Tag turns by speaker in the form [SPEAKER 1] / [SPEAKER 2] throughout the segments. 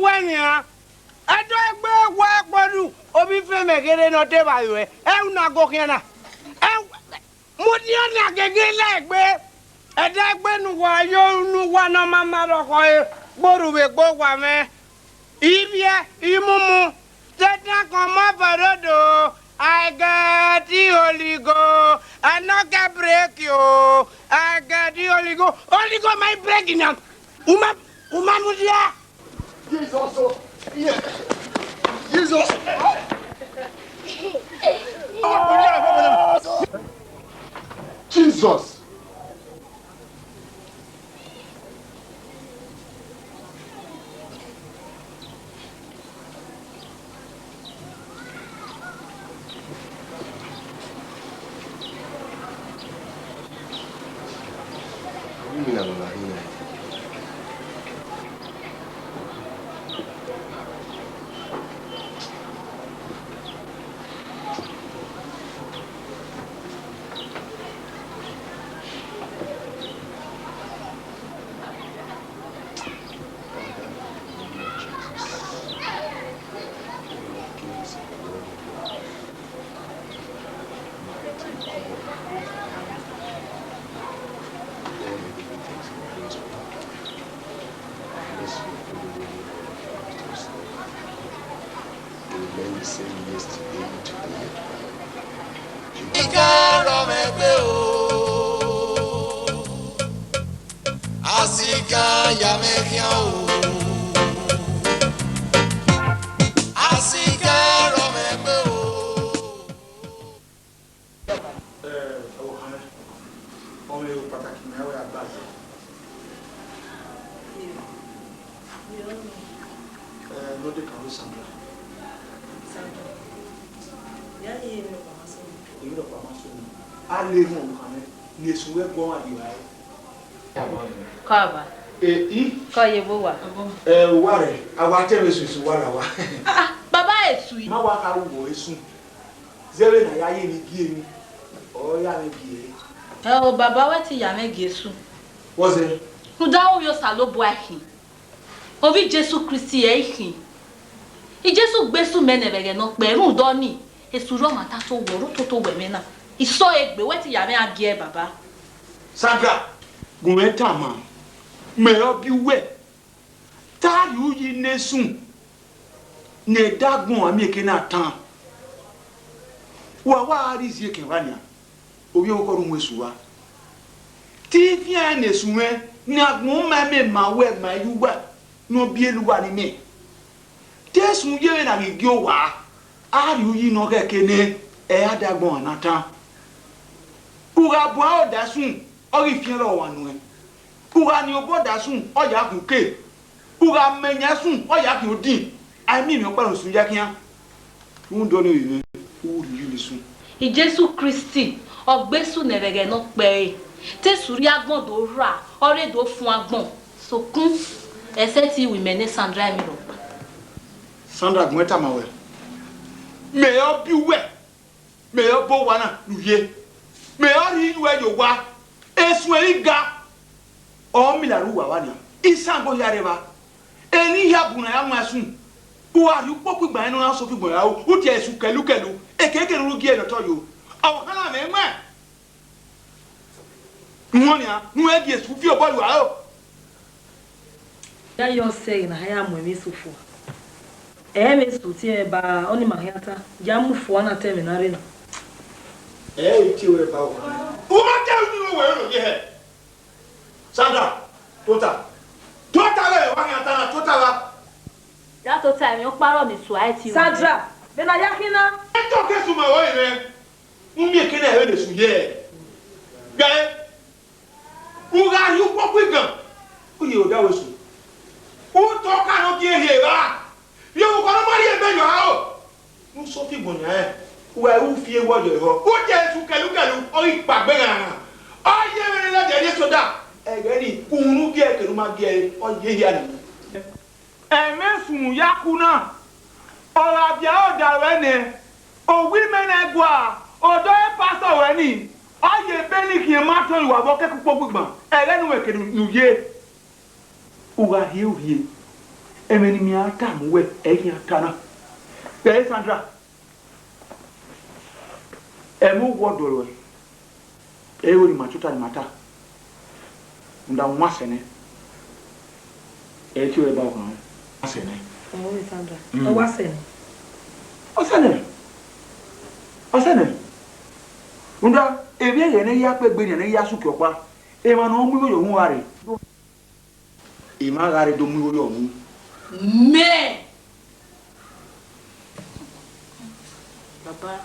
[SPEAKER 1] wanya. I don't work for you. Obi feme gere no te ba yo. E una go kiana. Mudiana gege legbe. E de gbe nu wa yo nu wa na mama ro ko e. Boru be gbo wa me. Ibie imumu. Teta koma parodo. I got the Holy Ghost. I not can break you. I got the Holy Ghost. Holy Ghost my breaking up. Uma mudia.
[SPEAKER 2] Jesus. Yeah. Jesus. Jesus.
[SPEAKER 3] Azigan ya mekian o. Azigan ro megbe o.
[SPEAKER 2] Ọmọ ewu pàtàkì mẹ́wàá àgbàjọ. Lóde kàwé Sandra. Èyí lọ pàmò sóni. A lè mú ọ̀kan mẹ́ ní èsùn wẹ́gbọ́n àdìwá ẹ̀.
[SPEAKER 4] Kaba. Kọ́ ye bó wà.
[SPEAKER 2] Wà rẹ̀, àwọn atẹ́wé sùsù wà là wá.
[SPEAKER 4] Bàbá èsù yìí.
[SPEAKER 2] Má wá ká wò èsùn. Zẹ́rẹ̀ náà yá yé mi gé mi. Ọ̀ yá mi gé.
[SPEAKER 4] O bàbá wẹ́ ti yà mẹ́ gẹ̀ẹ́sù.
[SPEAKER 2] Wọ́n ṣe.
[SPEAKER 4] Ndáwó yóò sàlóbù àhìn. Obi Jésù Kristi ẹ̀ ìhìn. Ìjésù gbésù mẹ́nẹ̀rẹ̀rẹ̀ náà pẹ̀lú dọ́ni. Èsù rọ̀ màtá tó wọ̀rọ̀ tó wẹ̀mẹ́ náà. Ìsọ ègbè wẹ́ ti yà mẹ́ àgẹ́ bàbá.
[SPEAKER 2] Sandra, gùnmẹ́ta mà. Mẹ́ọ̀ bí wẹ̀. Táàrí ó yí nẹ́sùn. Nẹ̀ẹ́dàgbọ̀n àmì èké náà tán. Wà wá rí sí èké wá ní à. Obi okoro mwesuwa ti fia na esuwe ni agun ma me ma we ma yuwa no bi eluwa ni me tesu ye na gi owa ari uyi no kekene e adagbon anata ura bo o dasun ori fia lo wa nu e ura ni obo dasun o ya kun ke ura menya sun o ya kun odin ai mi mi o pa sun ya kian un do ni yin u ri ni sun
[SPEAKER 4] Ìjésù Kristi ọgbésù nẹ̀rẹ̀rẹ̀ náà pẹ̀ tẹ̀sùrí agbọ̀n tó rà ọ̀rẹ́ tó fún agbọ̀n sókún ẹsẹ̀ tí wìmẹ̀ ní Sandra mi lọ.
[SPEAKER 2] Sandra gùnmẹ́ta mà wẹ̀ mẹ́ọ̀ bí wẹ̀ mẹ́ọ̀ bó wa náà lùyẹ mẹ́ọ̀ rí ìlú ẹ̀ yóò wá èsù ẹ̀ ga ọ̀ mílíọ̀nù wà wá ní ìsàgbó yàrá wa ẹni yà bùnà yà máa sùn buhari pọ́pù ìgbà yẹn náà sọ fún ìgbọ̀nyà ó ti ẹ̀sùn kẹlúkẹlú èkéèké ló gé ẹ̀ lọ́tọ̀ yìí o àwọn kan náà mẹ́mẹ́ wọ́n ní à ń wẹ́ di èsù fí ọ̀bọ̀lù wa o.
[SPEAKER 5] Ya yọ sẹ́yìn náà ya mọ̀ ẹ̀mí sọ̀fọ̀ ẹ̀mí sọ̀ tí ẹ bá ọ ní màhíátá ya mú fọ́ náà tẹ̀mí náà rí nà.
[SPEAKER 2] Ẹ̀ tí o yẹ bá wọ̀ o máa tẹ́ o nínú wẹ̀rẹ̀ lòdì ẹ̀ Sandra tóta rẹ̀ wá ní àtàrà tóta wa.
[SPEAKER 4] Yàtọ̀ tí àmì ó parọ́ ní sùn àìtí.
[SPEAKER 5] Sandra bẹ́ẹ̀ náà yá kí ná.
[SPEAKER 2] Ẹ tó kẹ́sùn mọ̀ wọ́n yìí rẹ̀ ń bí èkéde ẹ̀rẹ́ lè sùn yẹ ẹ̀ gbẹ́ wúra yóò pọ́ pé gan ó yẹ ò dáwọ́ sùn ó tọ́ káàánú kí èyí rà yóò kọ́ ló má rí ẹgbẹ́ yọ̀ á o ń sọ fí gbọ̀nyà ẹ̀ wà ẹ̀ ń fi ewu ọjọ́ ìhọ́ ó jẹ́ èsù kẹlúkẹlú orí ìpàgbẹ́ ràn ọ yẹ mẹ́rin lọ́jọ́ ilé sọ́dà ẹ̀gẹ́ ni kùnú bí ẹ̀ kẹlú má bí ẹ̀ ọ yé yá ni. Ẹ̀mẹ́sùn yakú náà ọ̀rọ̀ àbíà ọ̀dà rẹ̀ ni òwí mẹ́nẹ́gbọ́ à ọ̀dọ́ ẹ̀ pásọ̀ rẹ̀ ni ọ̀yẹ̀ bẹ́ẹ̀lì kìí má tó ìwà bọ́ kẹ́kọ̀ọ́ gbọ̀ngbọ̀n ẹ̀rẹ́nu ẹ̀kẹ́ nìyé òwà híhìí Emeni mi ata mwe egi atana. Be Sandra. Emu wodoro. Ewo ni machuta ni mata. Nda mwasene. Eti we ba ko. Asene.
[SPEAKER 5] Oh, Sandra. O wasene. Asene. Nda ebi ene ya pe gbe ni ya suki opa. E ma no mu yo hu are. E ma gare do mu yo hu.
[SPEAKER 4] Mais Papa,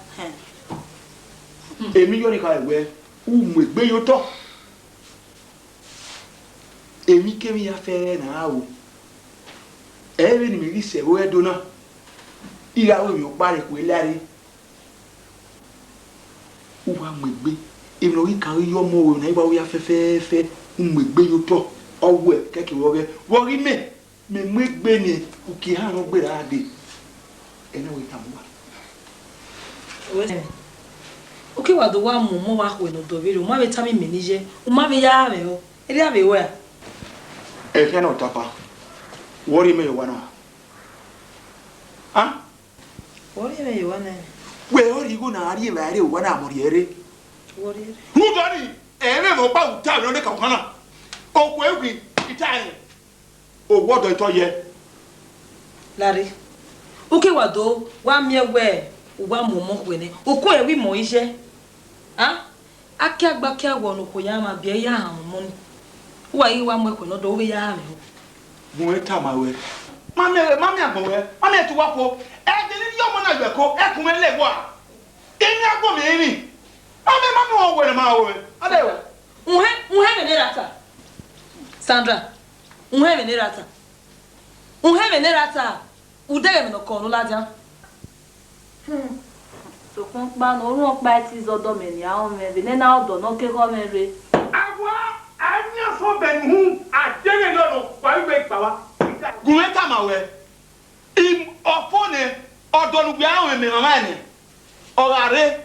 [SPEAKER 2] Èmi yo ni ka ewe u mu egbe yo to. Èmi ke mi ya fere na o. Ewe ni mi ri se o edo na. Ìyàwó mi o pare ko elare. U wa mu egbe. Èmi lo ri kan yo mo o na iba o ya fefe u mu egbe yo to. Owo e keke wo ri me mu egbe ni o ki ha no gbe ra de. Ene we tamuwa.
[SPEAKER 5] Okay, wa do wa mo wa ko no do vero. Ma be tami menije. O ma be ya me o. Eri ave we.
[SPEAKER 2] E ke no tapa. Wori me yo wana. Ah?
[SPEAKER 5] Wori me yo wana.
[SPEAKER 2] We ori go na ari ba re wana amori ere.
[SPEAKER 5] Wori.
[SPEAKER 2] Hu dori e me mo pa uta lo ne ka kana. O ko egwi itani. O gbodo ito ye.
[SPEAKER 5] Lari. Okay, wa do wa mi we. Uwa momo kwene oko ewi mo ise ah akia gba kia wo no ko ya ma bia ya han mo ni wa yi wa mo ko no do we ya me
[SPEAKER 2] Mo e ta ma we mami agbon we mami e tu wa ko e de ni yo mo na gbe ko e kun me le wo a emi agbon mi ni mami wo we ma we ade we
[SPEAKER 5] unhe me ne rata Sandra unhe me ne rata udere me no ko no laja
[SPEAKER 4] so kon pa no run pa ti zodo me ni awon me be na odo no ke ko me re
[SPEAKER 2] agwa anya so ben hu adere lo pa gbe pa wa gun ta ma we im ofone odo nu gbe awon me mama ni orare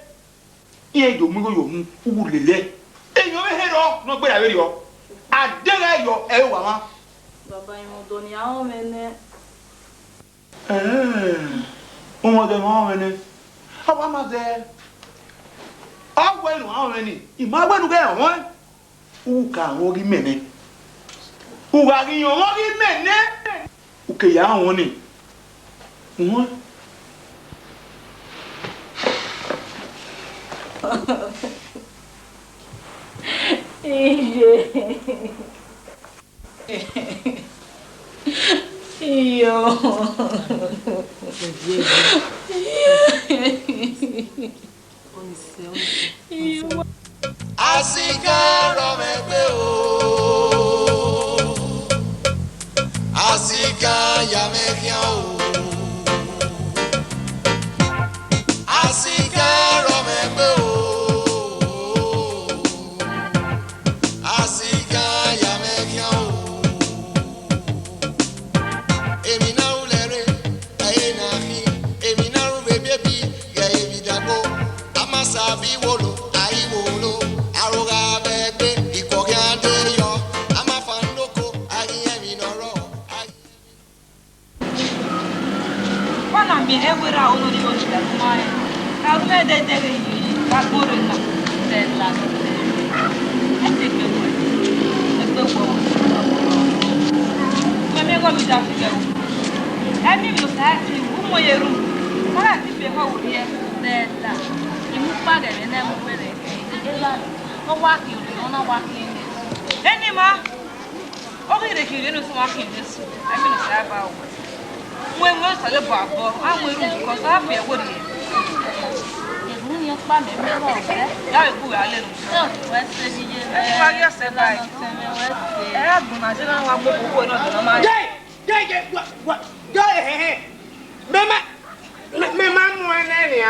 [SPEAKER 2] iye jo mu yo hu u lele eyan we he ro no gbe ra we ro adere yo e wa ma
[SPEAKER 4] baba imo do ni awon me ne
[SPEAKER 2] Omo de mo wene. Awa ma ze. Awa nu awon ni. Ima gbenu ge won. U ka won ri mene. U ga ri yan won ri mene. U ke ya won ni. Won.
[SPEAKER 4] Iyo.
[SPEAKER 3] Azigan romegbe o. Azigan yamekian o. Azigan romegbe o. Azigan yamekian o. Sabi wolo ai wolo aroga bebe ikoke ande yo ama fanoko ai emi noro ai
[SPEAKER 5] wana mi ewera ono ni oji da kuma e ka me de yi ka gboro na
[SPEAKER 4] de la e te ke wo
[SPEAKER 5] me go mi da fi ke o emi mi o sa ti u mo yeru mara ti pe ho wo ye
[SPEAKER 4] de la imu pa de na mo pere ela o wa ki o na wa ki ni
[SPEAKER 5] eni ma o ki re ki re no so wa ki ni so I mean say ba o when we so le ba bo awon eru ko so afi e wo ni
[SPEAKER 4] eru ni pa me me ro be
[SPEAKER 5] ya e ku ya le nu
[SPEAKER 4] so we se di je
[SPEAKER 5] e pa yo se ba e agun na je na wa mo ko no do na ma
[SPEAKER 1] Mema mo ene ni a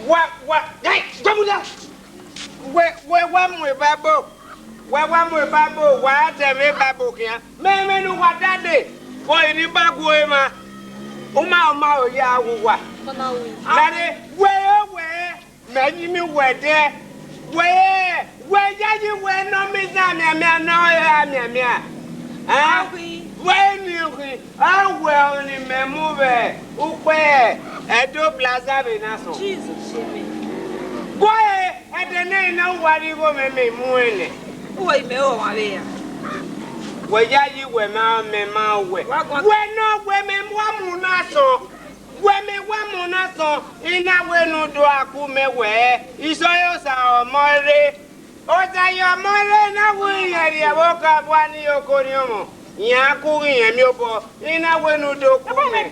[SPEAKER 1] wa jamula wa mo babo wa te me babo kian me nu wa dade wo ni bago e ma o ma o ya wa
[SPEAKER 4] kona wi
[SPEAKER 1] lade we me ni mi we de we ya ji we no mi za mi na ya mi ah when you how well ni me move upe edo plaza benaso
[SPEAKER 5] Jesus me
[SPEAKER 1] boy edene na wari go me muele
[SPEAKER 5] o ime o wa be ya
[SPEAKER 1] we ya yi we ma me ma we no we me mu na so we me mu na so ina we nu do aku me we iso yo sa omore o ta yo more na we ya ri abo ka bwa ni okori omo ya ku yen mi obo ina we nu do ku me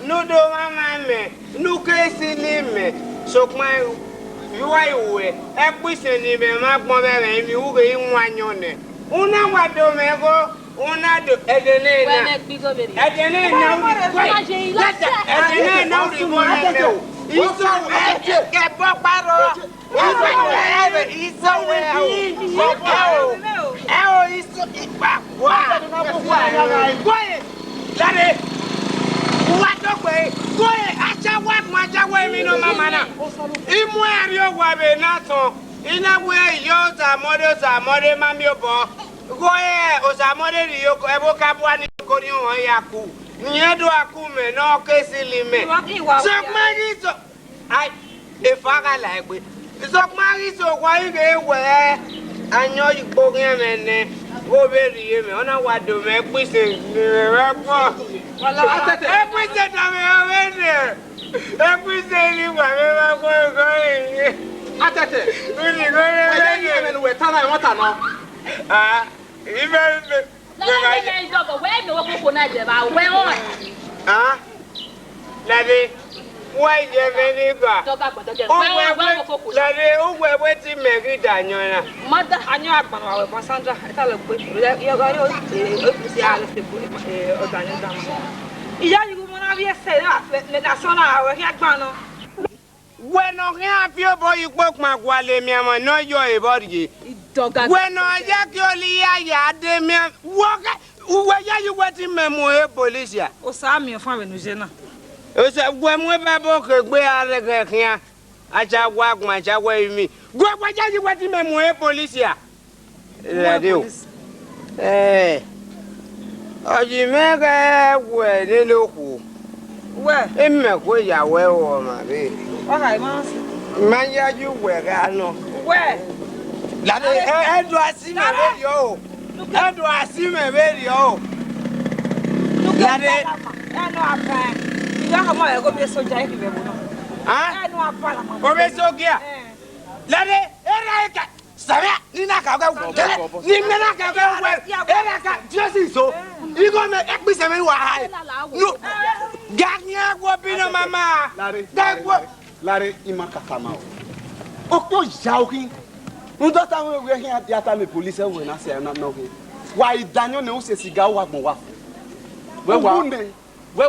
[SPEAKER 1] nu do mama me nu ke si ni me so pan you we e pise ni me ma gbon be mi u ge nwanyo ne una wa do me go una do edene na edene na uri mo me iso ke bo paro iso we iso ipa wa boy dare wa do pe boy acha wa ma ja we mi no mama na imu ari o wa be na so ina we yo za mode mami obo goye osamode ri yo ebo kabwa ni ko ni won ya ku nyedo aku me no kesili me so mari so ai e faga la egbe so mari so kwa ige we anyo ipo yen me ne go be ri ye me ona wa do me pise re po wala e pise ta me o me ne e pise ni wa me ma ko atete ni go ye me no we tana e wata no ah even Lady, why you very good? Lady, who were waiting, Maggie Daniel?
[SPEAKER 5] Mother, I knew about Sandra. I tell you, you're going to see Alice or Daniel. Yeah, you want to be a say that's on our head.
[SPEAKER 1] When I have your boy, you broke my wallet, me, I know you're a body. When I yak your me walk. Who are you waiting, Memoir Police?
[SPEAKER 5] O Sammy, your family, Nuzena.
[SPEAKER 1] O said, when we baboke, we are the here. I shall walk my shall wave me. Go, why are you waiting, Memoir Police? Eh, oh, you make a way, little. Well, in my way, I will, my baby.
[SPEAKER 5] All right,
[SPEAKER 1] man, you were, I know. Where? How do I see my radio? How do I see my radio? Look at it. I know I'm fine. You don't want to go be so jacky. I know I'm fine. Go so gear. Let it. Sarah, Nina, just so you going to make me some why. Look, Gagnia will be no mamma. Larry, Imakafama. Oh, joking. No, that time we are here at the time the police when I say I'm not knowing. Why Daniel knows a cigar was more. Where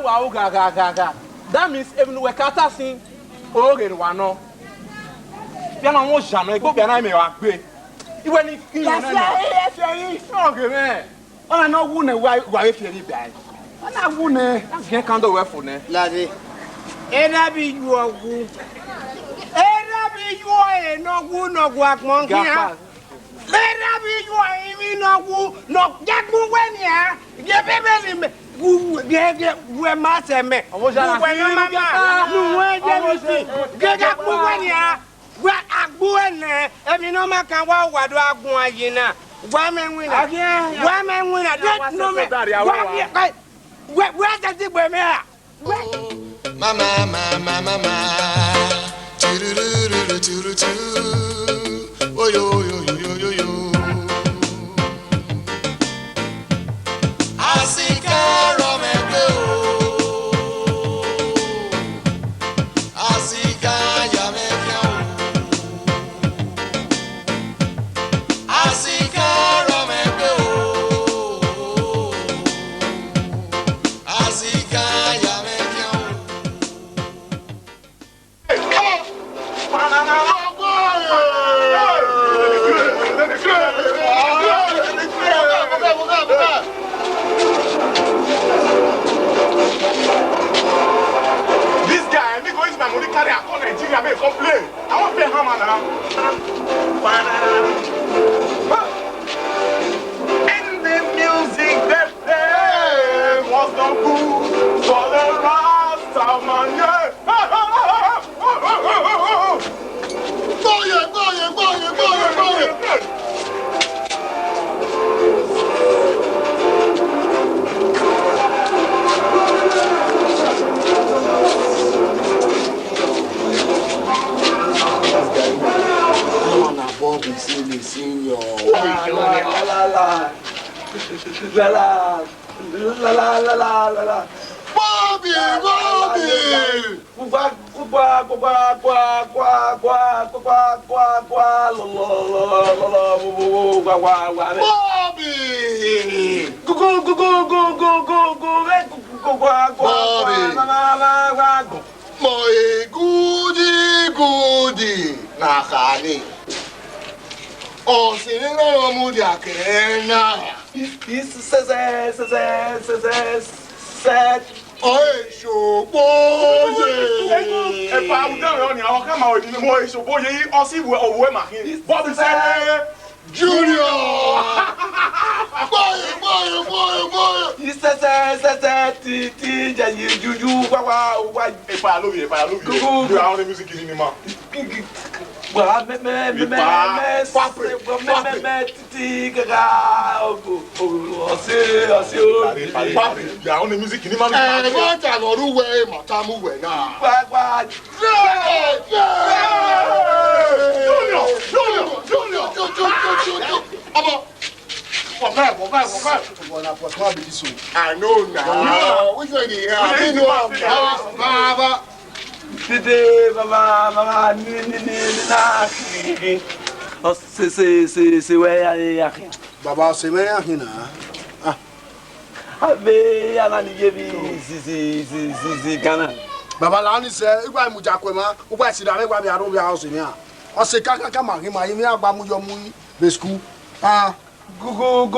[SPEAKER 1] were Gaga? That means even we can't sing or in one. You know, most jamais go behind me. You went in. Okay, man. I know wounded why if you're bad. And I wounded. I can't do well for me. Laddie. And I be you are good. You are no good, no work, monkey. Let me you are no get when ya. Get baby, who get where master me. When get up when ya. Where I go in there, and you know, my can walk what do I go in now. Women win again. Women win. I don't know me. Where does it wear me?
[SPEAKER 3] Mama. Oh yo. Asika romebe o. Asika yameka o. Asika romebe o. Asika yameka o.
[SPEAKER 2] This guy, me go use my money carry a call Nigeria, make complain. I want to pay hammer now. And the music they play.
[SPEAKER 3] Bobby! My goody, Nakani. Oh, Senora Mudiakena.
[SPEAKER 2] This said.
[SPEAKER 3] Oi, ṣògbó yé.
[SPEAKER 2] Ẹ pa àwùjọ rẹ̀ ni àwọn kámá òdì ni mo ìṣògbó yé ọsí ìwé òwú ẹ̀ màkín. Bọ́ọ̀bù sẹ́lẹ̀.
[SPEAKER 3] Junior. Bọ́yọ̀.
[SPEAKER 2] Ìsẹsẹ ti jẹ yìí juju wá. Ìpàyà lóbi. Ìgbà àwọn music ni ma. Wà mẹ́mẹ́ títí gàgà ọ̀sẹ̀
[SPEAKER 3] Papi, ìgbà àwọn music ni ma. Ẹ bá jà lọ́rú wẹ̀ màtàmú wẹ̀ náà.
[SPEAKER 2] Gbàgbà.
[SPEAKER 3] Junior. Ọmọ. I know now. Which way do you have? I know I'm Baba.
[SPEAKER 2] Today, Mama, oh, c'est ouais, allez,
[SPEAKER 6] Baba, c'est meilleur que ah.
[SPEAKER 2] Ave, Alani Gevi, si, Ghana.
[SPEAKER 6] Baba, là, on sait, il va mourir quoi, ou pas si la règle va bien arriver à Océan. On sait qu'à Kamari, il y a un bamouillon mouillé, bescou. Ah, go.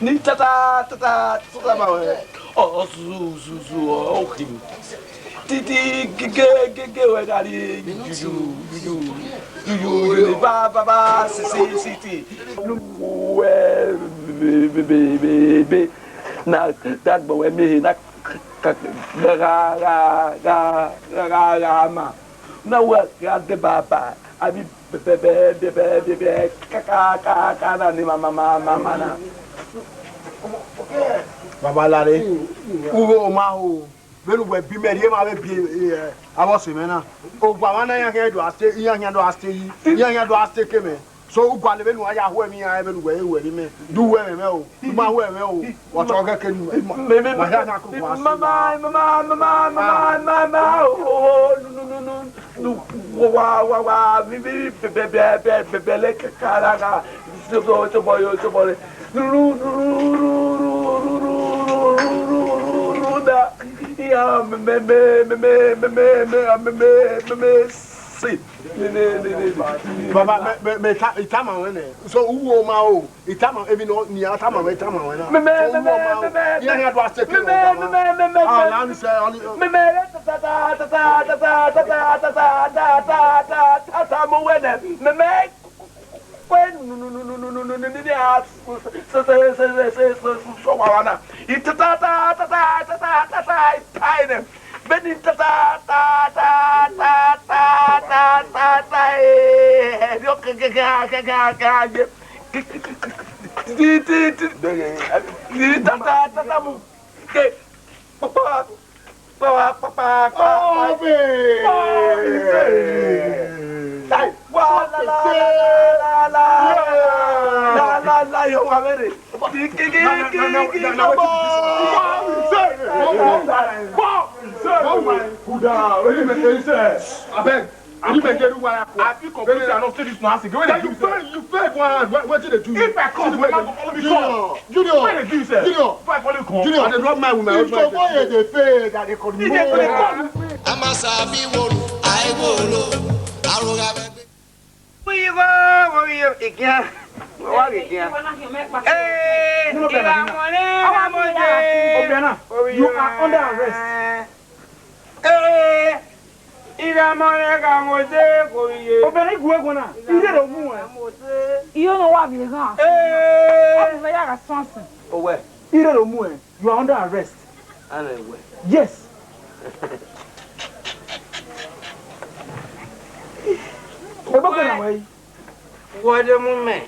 [SPEAKER 6] Ni tata mawe. Oh, su, okay. Titi gege we gari you ba city. Be na that boy me na ma na wa ga de baba abi bebe kaka ni mama na baba lare ugo ma ho belu we bi me ma be bi abo se me na o gba wana yan he do ase yan do ase ke me so ugwa le benu aya ho emi ya belu we we me du we me o du ma ho me o wo to ga ke nu ma ya na ko kwa mama no wa bi bebe kaka so boy ya me si baba me itama wene so uwo ma o itama ebi no ni atama we itama wena ya ya do ase ke ah na ni se ta mo wene me so wana itata Benin you make it one. I feel completely not to this nothing. You fake one. What did they do? If I come, Junior, when they do say, Junior, I drop my woman. So why they fake that they could move?
[SPEAKER 3] I'm a sabi wolo, I wolo. Aroga bebe.
[SPEAKER 1] We go again. What again? Hey, you are under arrest. Hey. Ira mone ka mose ko ye.
[SPEAKER 2] O bere gu ego na. Ire do mu e.
[SPEAKER 5] Iyo no wa bi ga.
[SPEAKER 1] Eh.
[SPEAKER 5] O be ya ga sonsin.
[SPEAKER 1] Owe.
[SPEAKER 2] Ire do mu e. You are under arrest.
[SPEAKER 1] Ana we.
[SPEAKER 2] Yes. Ebe ko na we.
[SPEAKER 1] Wo de mu me.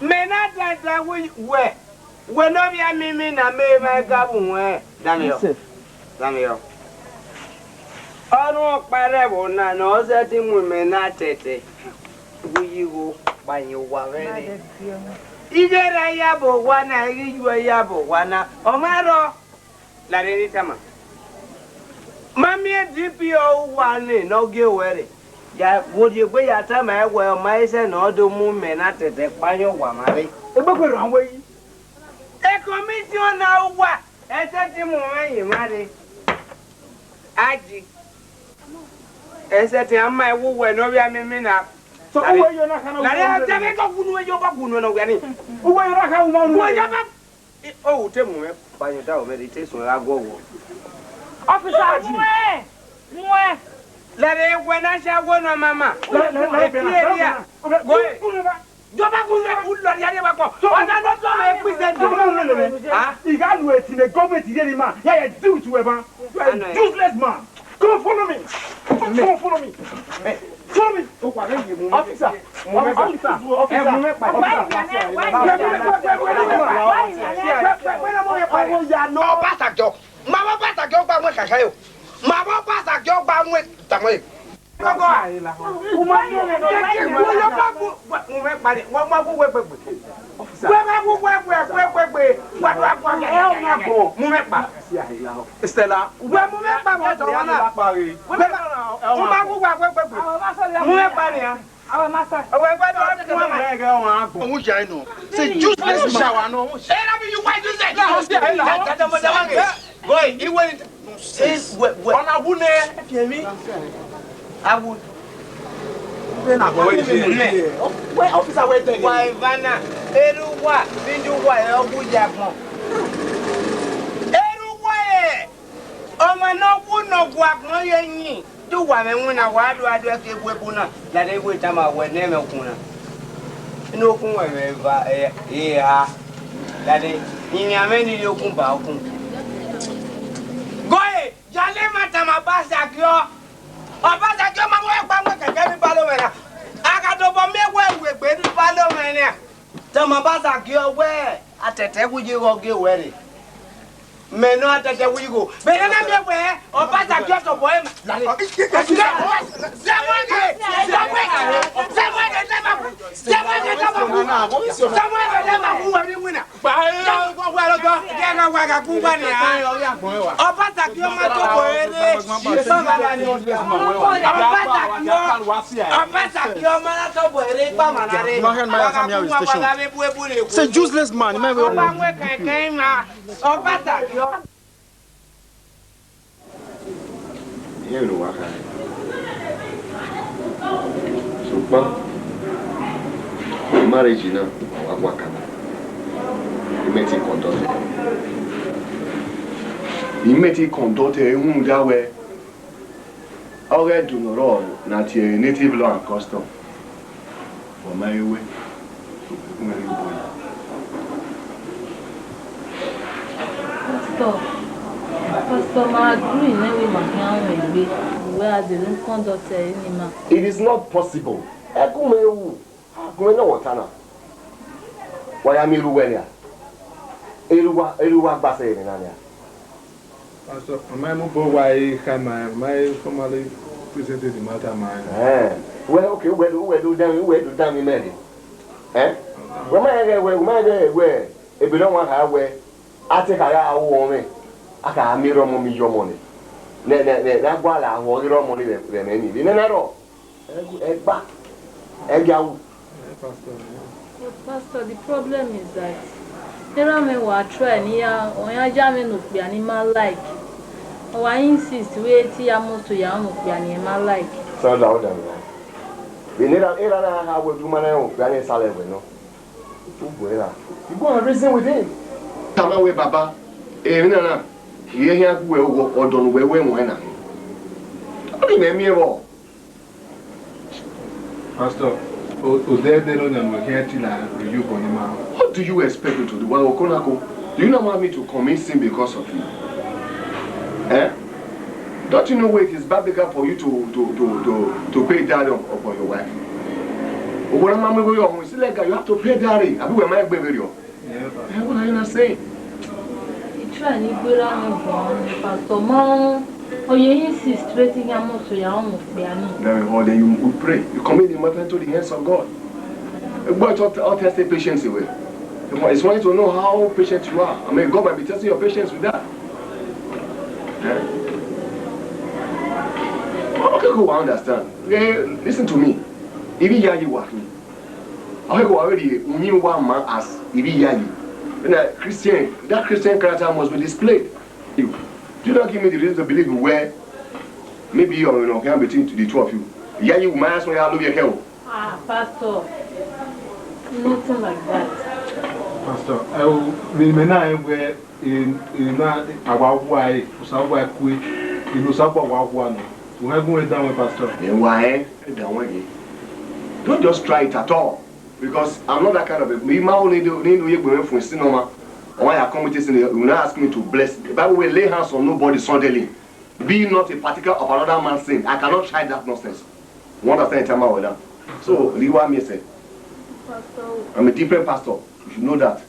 [SPEAKER 1] Me na tata we. We no bia mimi na me ma ga bu we. Daniel. Daniel. Ọrụ ọkpara bụ na ọzọ dị mụme na tete wuyiwo gbanye ụwa were ijere ya bụ ụwa na irijuwe ya bụ ụwa na ọmarọ lara eritama mamie dpo ụwa n'oge were ya wodiegbe ya tama ewe ọma ise na ọdụ mụme na tete gbanye ụwa marị
[SPEAKER 2] Egbekwere anwe yi.
[SPEAKER 1] Ekomisiọn na ụwa eteti mụme yi marị aji ese ti amma ewu we no bia mimi na
[SPEAKER 2] So uwe yo na kana.
[SPEAKER 1] na ya tebe ko kunu yo ba kunu no gani
[SPEAKER 2] Uwe yo na ka u ma nu.
[SPEAKER 1] wo ya ba o te mu me ba yo da o meditation agogo
[SPEAKER 5] Officer mwe.
[SPEAKER 1] la re we na sha go no mama
[SPEAKER 2] Le be na.
[SPEAKER 1] go Jọba kunle ulo ya de ba ko o da no so me present
[SPEAKER 2] Ah, you got to wait in the government here man. Yeah, you do to ever. Useless man. Come on, follow me. Come on, follow me. Follow me. Officer. Stella,
[SPEAKER 6] Say useless shower no.
[SPEAKER 1] Ọmọ náà kú nọ̀gù àgbọ̀n yẹn yìn tó wà mẹ́wọ́n náà wàá dùn adùn ẹ̀kẹ́ ewu ebu náà láti ewu ìta máa wẹ̀ ní ẹ̀mẹ̀kùn náà inú okun wẹ̀mẹ̀ va ẹ̀ ha láti ìyìn àmẹ́ni ni okun bá okun. Gọ́yè jalè má ta ma bá ṣàkíọ́ ọba ṣàkíọ́ máa wọ́n ẹ̀pá mọ́ kẹ̀kẹ́ ní balùwẹ̀ náà akadọ́bọ̀ mẹ́wọ́ ẹ̀wẹ̀ gbé ní balùwẹ̀ náà tẹ́ ma bá ṣàkíọ́ wẹ́ àtẹ̀tẹ̀ wújí rọ́gé wẹ̀rẹ̀. Meno atete wigo. Bena na mbe we o pasa ki o to boy.
[SPEAKER 6] Say useless man.
[SPEAKER 7] You know what? So, marriage, you know, what can you make it conduct? You make it conduct that way. Already do not all, not your native law and custom. For my way,
[SPEAKER 8] It is not possible. Why am I
[SPEAKER 7] Pastor, my mobile why my formally presented the matter, man.
[SPEAKER 8] Well, okay, where do damn marry? Eh? Where if you don't want her where I take a woman, I can mirror me your money. That while I hold your money than any. In another, egg back, egg out.
[SPEAKER 4] Pastor, the problem is that there me wa try near on ya jamming of the animal like. Oh, I insist wait here most to yam of the animal like.
[SPEAKER 8] So loud than that. We need a era how we do man, Granny Salad, no. You go and reason with him.
[SPEAKER 7] Come away, Baba. Here, we will or don't wear when I
[SPEAKER 8] What do you mean about?
[SPEAKER 7] Pastor, what
[SPEAKER 8] do you expect me to do? Do you not want me to commit sin because of you? Eh? Don't you know what it is biblical for you to pay dowry upon your wife? You have to pay dowry. What are you not saying?
[SPEAKER 4] Then
[SPEAKER 8] you would pray. You commit the matter into the hands of God. God will test the patience away. It's wanting to know how patient you are. I mean, God might be testing your patience with that. Okay, go understand. Listen to me. Even Yayi working. I go already knew one man as Ibi Yayi. That Christian character must be displayed. You do not give me the reason to believe where maybe you're okay between the two of you. Yayi will manage when you look your help.
[SPEAKER 4] Ah, Pastor. Nothing like that.
[SPEAKER 7] Pastor, I will remain where in our way, somewhere quick, in Usapa. We have going down with Pastor.
[SPEAKER 8] Then why? Don't just try it at all. Because I'm not that kind of a man. Only going from cinema. Why I come with this, you will not ask me to bless. The Bible will lay hands on nobody suddenly. Be not a particle of another man's sin. I cannot try that nonsense. You understand time with that? So, leave what me say. I'm a different pastor. You should know that.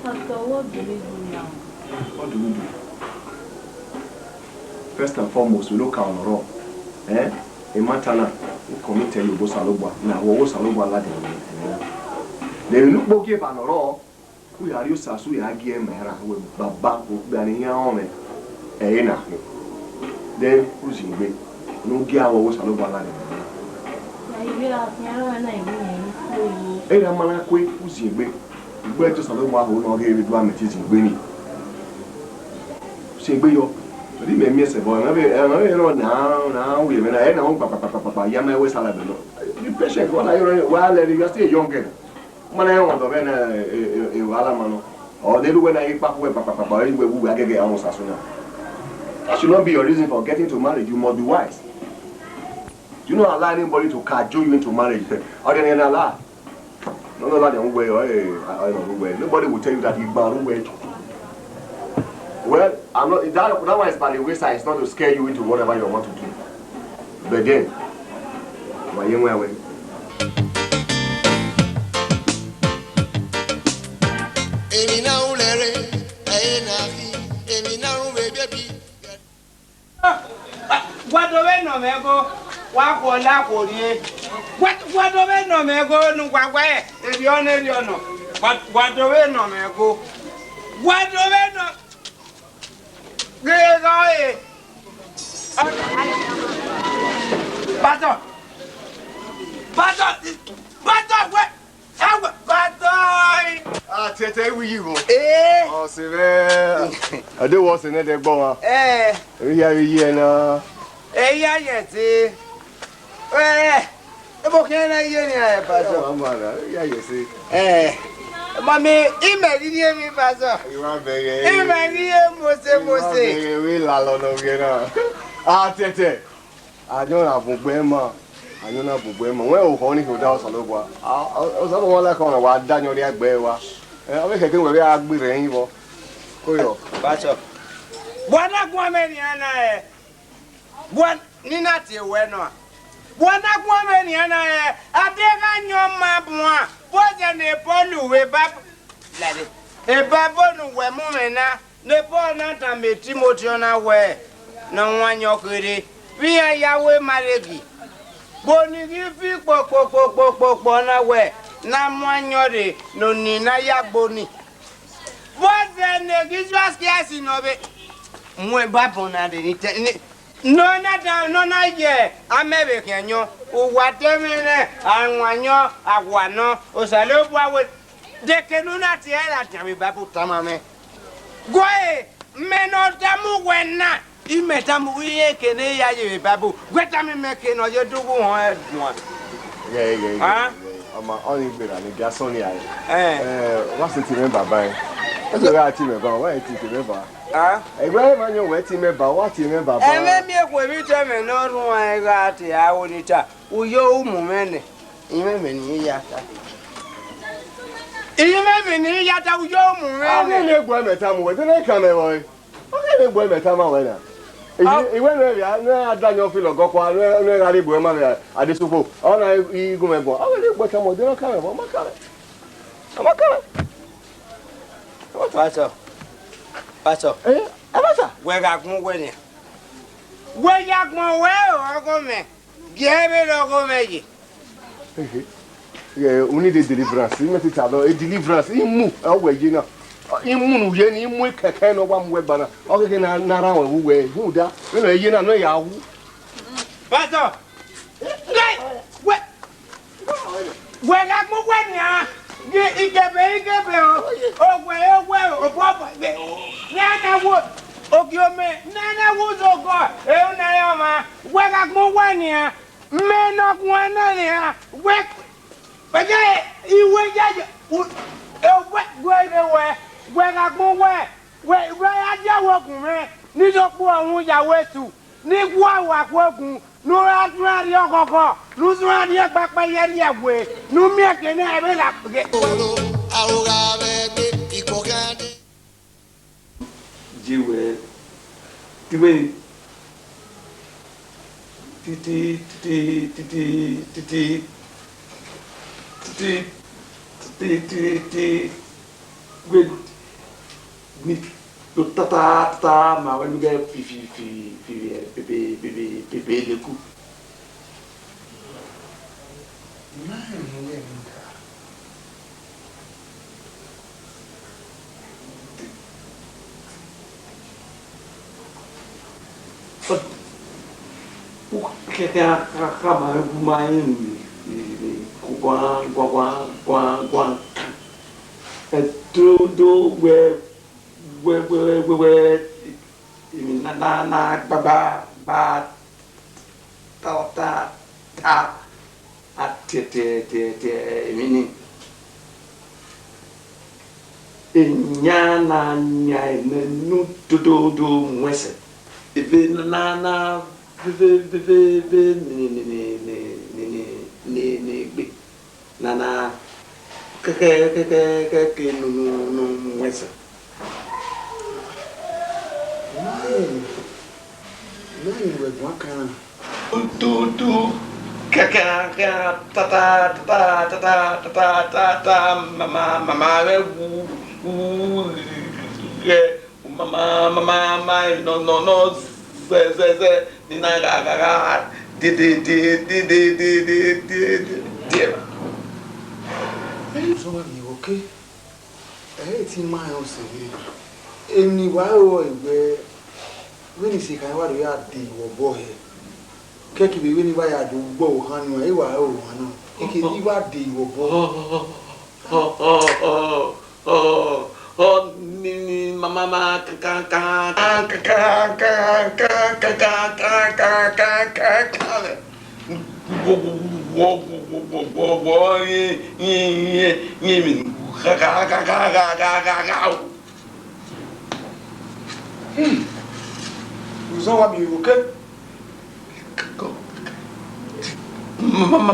[SPEAKER 4] Pastor, what do we do now?
[SPEAKER 8] What do we do? First and foremost, we look on the road. A matana, we commit you go salobwa. Now, we go salobwa ladi. Then look boke on the road. We are used to we are game mera with baba bani yame. Ena. Then who's in me? No gear we go salobwa ladi. Mana kwe who's in me? We to salobwa who no give it one meeting Benin. Say be yo. But me miss a boy. Maybe now we when I know papa yama we salabelo. The patient what are you while you are still young. Man I want to ben e wala mano. Or they do when I papa we agege almost as soon. That should not be your reason for getting to marriage. You must be wise. You don't allow anybody to cajole you into marriage. Or they never allow. No, that way. Nobody will tell you that you are way. Well, I'm not. That one is by the wayside. It's not to scare you into whatever you want to do. But then, why you way?
[SPEAKER 1] What do we know, Mego? What will I call you? What do we know, Mego? No, why? If you know, what do we know, Mego? What do we know?
[SPEAKER 8] Ah, Tete, we you. Oh, c'est vrai. I do was in the bon. We are here now.
[SPEAKER 1] Yeah, Mami, imagine me, Pastor.
[SPEAKER 8] You are very.
[SPEAKER 1] Imagine Mose.
[SPEAKER 8] We la lo no gena. Ah, Tete. I don't have problema. I don't have problema. Where o honey go down salogwa. O so won la kan wa danyo ri agbe wa. O be keke we be agbe re yin bo. Koyo.
[SPEAKER 1] Pastor. Bwana kwa me ni ana e. Bwana ni na ti we no. Bwana kwa me ni ana e. Adega nyoma bwa. Boje ne polu we bab. Lade. E babonu we mu me na. Ne po na ta me Timothy na we. Na wanyo kere. Wi ya we maregi. Boni gi fi po na we. Na mwanyo re no ni na ya boni. Boje ne gi just kiasi no be. Mwe babona de ni no na ye amebe kenyo uwa temene anwanyo agwano osale bua we de kenu na ti era tami babu tamame goe meno tamu wena imetamu ye kene ya ye babu gwetami meke no ye dugu won edun
[SPEAKER 8] Yeah. Ama only be na ni gasoni ai. What's the name baba? Eso ga ti me ba, wa ti me ba.
[SPEAKER 1] Ah.
[SPEAKER 8] Egbe ma nyo we ti me ba, wa ti me ba ba.
[SPEAKER 1] Eme mi ekwe bi te me no run an ga ti awonita. Uyo umu mene. Ime me ni ya ta. Ime me ni ya ta uyo umu mene.
[SPEAKER 8] Ah, ni egbe meta mu we te na ka me wo. O ke egbe meta ma we na. Iwe no ya na adanyo fi logo kwa no ga ri egbe ma me adesupo. O na igun me gbon. O le egbe ta mo de no ka me bo ma ka me. Ma ka me. Pastor. Abasa.
[SPEAKER 1] We ga gun we ni. We ya gun we o go me. Gebe lo go me yi.
[SPEAKER 8] Yeah, we need a deliverance. You must tell a deliverance. Imu, we you know. Imu ye ni imu keke no wa mwe bana. O ke na ra won we hu da. We no ye na no ya wu.
[SPEAKER 1] Pastor. We ga gun we ni a. Ikebe o papa na wo ogiome na wo zogo e na yo ma we ga gun we ni a me no gun na ni a we but iwe jaje we ga gun we aja wo kun me ni so po ohun yawo etu ni ku awa kogun no ra ri okoko nu so ra ri papa ye ri ewe nu mi eke na ebe la pe
[SPEAKER 3] Aruga bebe ikokande
[SPEAKER 2] jiwe tiwe titi gwe ni tata ma wen ga fi bebe le ku Nana keke no wesa
[SPEAKER 6] Nani we gwaka.
[SPEAKER 2] tu kaka ta mama mama no ze ni na ga di
[SPEAKER 6] So mi okay. Ti ma yo se ni. Eni wa o igbe we ni se kan wa do ya di wo bo he. Keki be we ni wa ya do gbo han nu e wa o han na. Keki ni wa di wo bo.
[SPEAKER 2] Ni mama
[SPEAKER 6] So wa mi okay.
[SPEAKER 2] Mama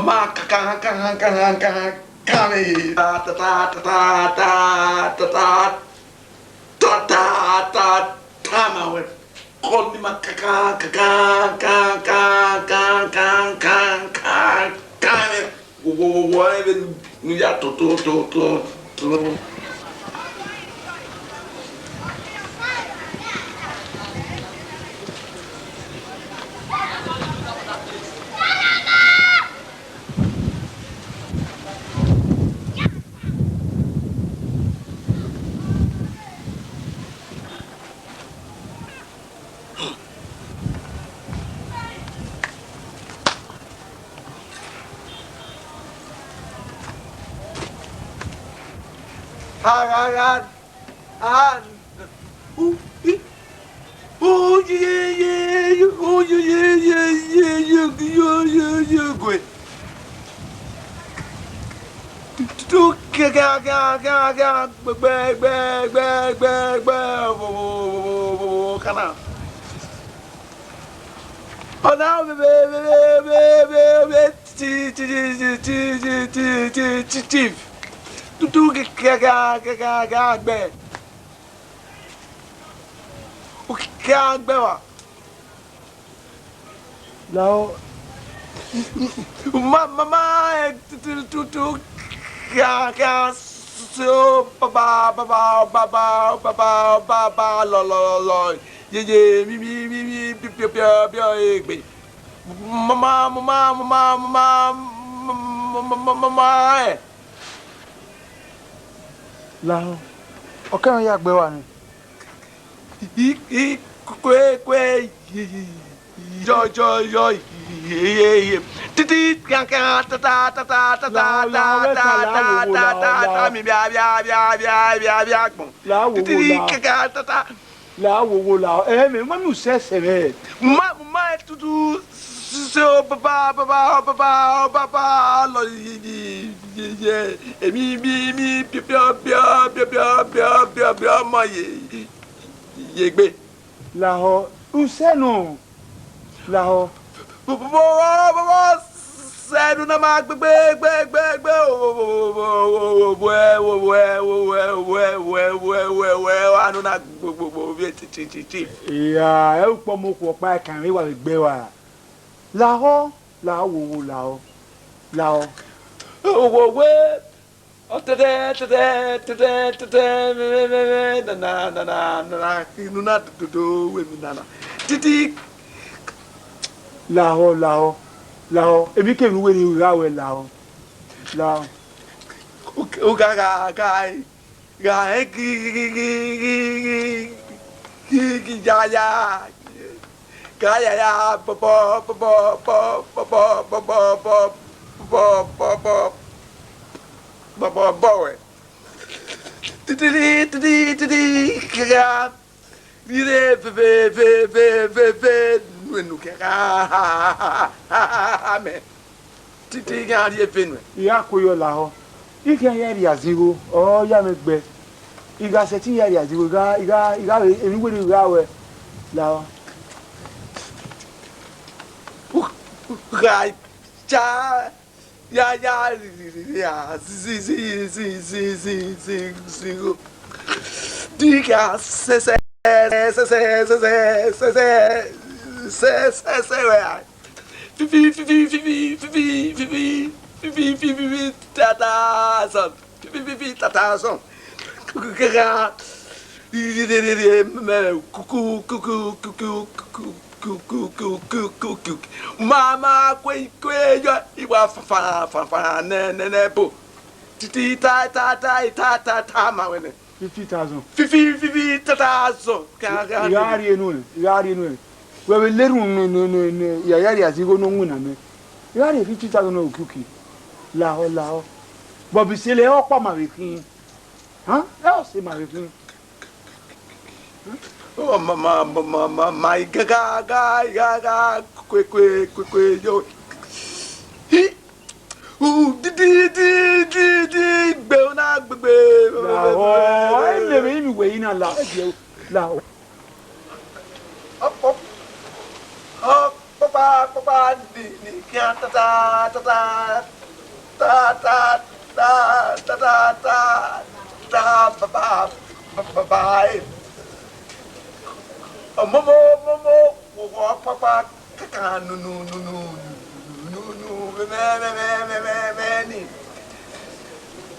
[SPEAKER 2] tu kana ona chief tu kana gbe o kana gbe wa
[SPEAKER 6] lao
[SPEAKER 2] mama tu kana so baba lo ye mi pio egbe mama
[SPEAKER 6] lao okan ya gbe wa ni
[SPEAKER 2] kwe yo ye titi kan ta mi bia gbon titi kan ta
[SPEAKER 6] la wo la me ma mi se me
[SPEAKER 2] ma tutu so baba lo ye mi pio ma ye gbe
[SPEAKER 6] la ho usenu la ho
[SPEAKER 2] sẹ́nu náà máa gbé wánú náà gbogbo bí títí.
[SPEAKER 6] ìyá ẹ ń pọ́ mo kò pa ẹ̀ka rí wà gbé wa làwọ̀ làwọ̀
[SPEAKER 2] òwòwé ọ̀tẹ̀tẹ̀ nana inú náà dòdò wẹ̀mí nana títí.
[SPEAKER 6] Lao, ebi ke ruwe ni rawe lao.
[SPEAKER 2] O ga ya boy. Titi ga vire nu ke me titi ga ri efenu
[SPEAKER 6] iya koyo lao ike yeri azigo o ya me gbe iga se ti yeri azigo iga emi we ni rawe lao
[SPEAKER 2] ga cha ya si diga se tata mama kwe yo iwa fa ne bo titi ta ma wene
[SPEAKER 6] 50,000
[SPEAKER 2] 50,000
[SPEAKER 6] yari enu we be leru no ya yari azigo no nwu na me yari 50,000 no okuki lao bo bi se le o pa ma we kin han e o se ma we kin
[SPEAKER 2] oh mama ga kwe yo di gbe ona gbegbe
[SPEAKER 6] lao le me mi we ina lao
[SPEAKER 2] papa ni kia ta baba momo papa kaka nu me ni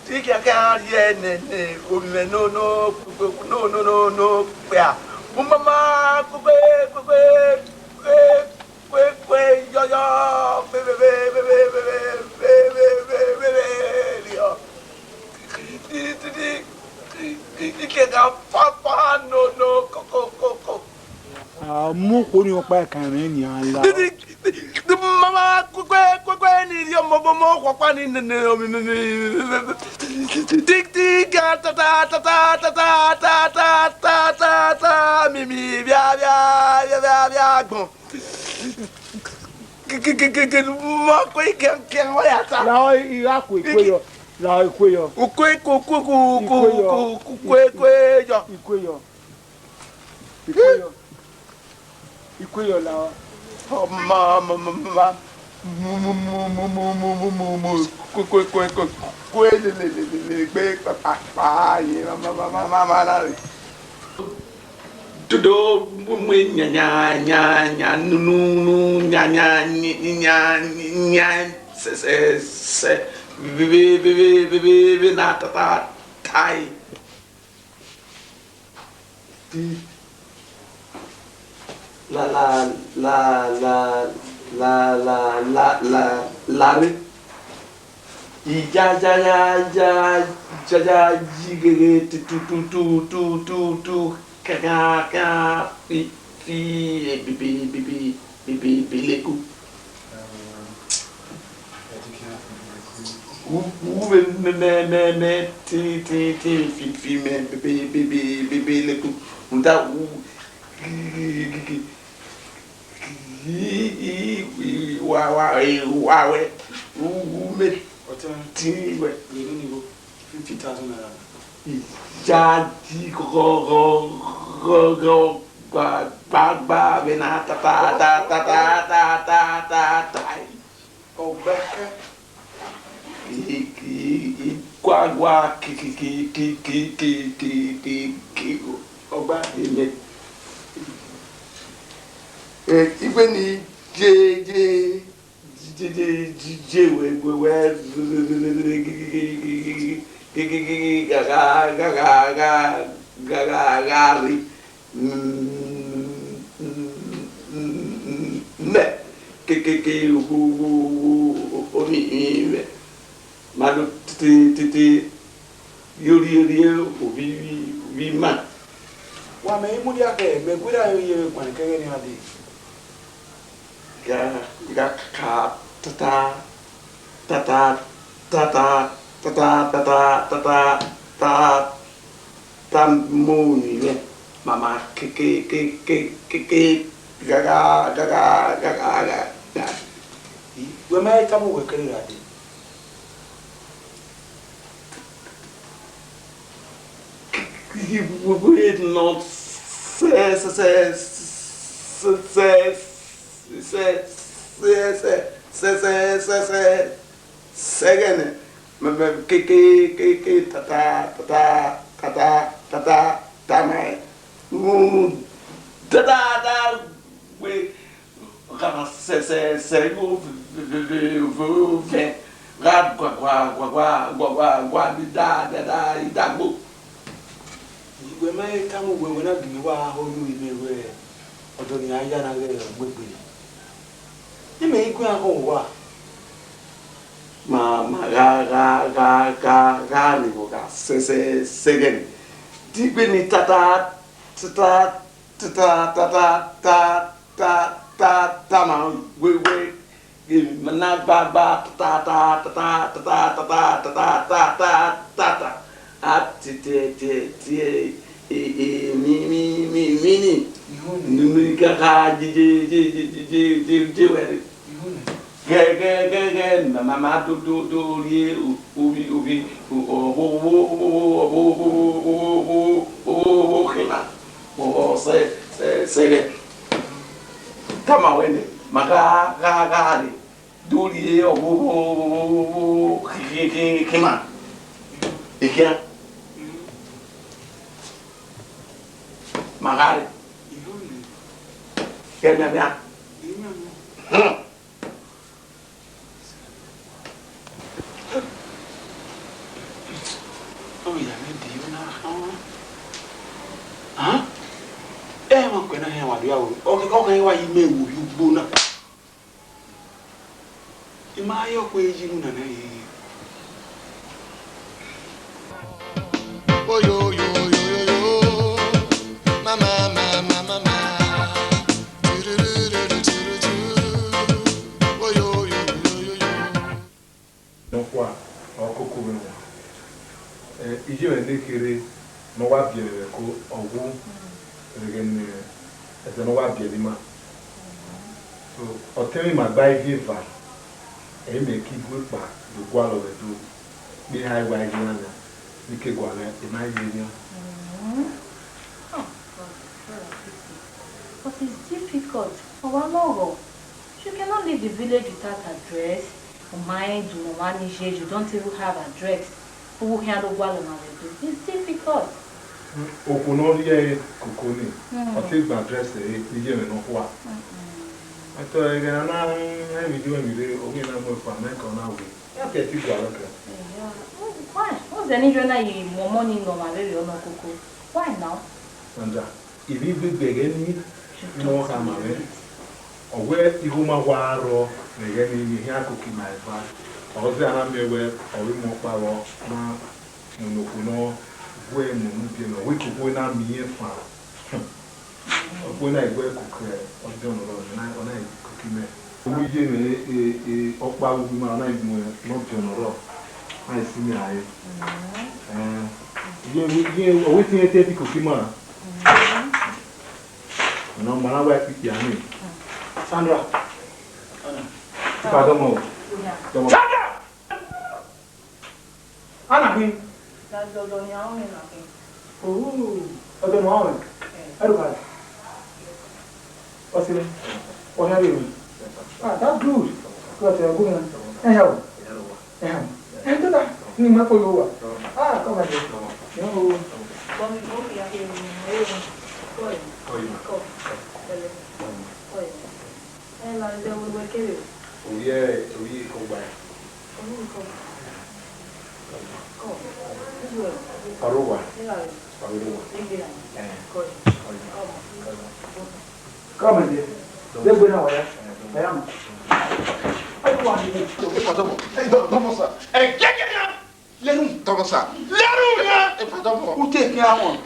[SPEAKER 2] tikia ka ye ne o me no pa mama kwe yo ike ga papa no ko
[SPEAKER 6] mu ko ni o pa kan re ni ala
[SPEAKER 2] mama kwe ni yo mo ko pa ni tik ta mi bia gbon ma kwe ke wa ya ta
[SPEAKER 6] lao ira ko yo La ikuyo.
[SPEAKER 2] Ukwe yo.
[SPEAKER 6] Ikuyo la.
[SPEAKER 2] Todo nya nu nya se vive na tata tai la ja jigege tu kaka bibi leku me fi me bibi leku unda wa me ti we
[SPEAKER 6] 50,000 naira.
[SPEAKER 2] Jadi go ba bena ta
[SPEAKER 6] Obeke.
[SPEAKER 2] Gua
[SPEAKER 6] Oba.
[SPEAKER 2] Even ni gagari me que oni malu titi yuri vi man
[SPEAKER 6] Wa me imudi ake me kwira yo kwa nkege ni hadi.
[SPEAKER 2] ga ka ta muni le mama ke gaga
[SPEAKER 6] We me tamu we kere hadi.
[SPEAKER 2] he would not second ke tata mai da we gana se go ve gad gwa da go
[SPEAKER 6] We me tamu we na gimi wa ho yu ime we. Odo ni aya na ge gbegbe. Ni me igu ahun wa.
[SPEAKER 2] ma ni go ga second digbe ni tata ma we mana ba mini ni ka ji Ge mama do lie ubi o se kama wende maka do lie o kima ikia magari kena bia
[SPEAKER 6] Oh ya me di na ha ma ko na he wa do ya wo o wa yi me wo yu gbo na ima yo ko eji mu na na yi
[SPEAKER 3] Oh yo yo yo yo yo, mama. Oh yo yo yo yo.
[SPEAKER 7] Donc quoi, on coco ben. Ije wende kere no wa biere ko owu regen ese no wa biere ma. So otemi magba ivie va e me ki gbe pa do gwa lo do. be high by Gana. Nicky Guana, in my union.
[SPEAKER 4] But it's difficult. For one logo. You cannot leave the village without address. Mind, you manage, you don't even have address. Who handle it's difficult.
[SPEAKER 7] Okunoria Kukuni. I take my address, the year and of what. I thought I got I'm doing it only number for America now. Okay, you got okay.
[SPEAKER 4] Why? What's the need to more money no matter no cocoa? Why now?
[SPEAKER 7] Sandra, if you begin, no come away. Or where the woman war, the enemy here cooking my fat. Or the army where or we more power, no, when we could go now me far. When I work cook or don't know, and I cooking me. We did a Okba woman, I not general. I see me. We think a take cooking man. No, my wife is young. Sandra. Pardon me. Sandra! Anna,
[SPEAKER 4] that's the only one.
[SPEAKER 7] oh, I don't know. I don't know. What's it? What have you? Ah, that's good. Because you're going to help. And do that. You might pull over. Ah, come on. No. Oh, yeah, we go back. Aruba. Come on, dear. Let's go now. I am. I want you to Thomas. Hey, get it out. Let him, Thomas. Let him. Who take me out?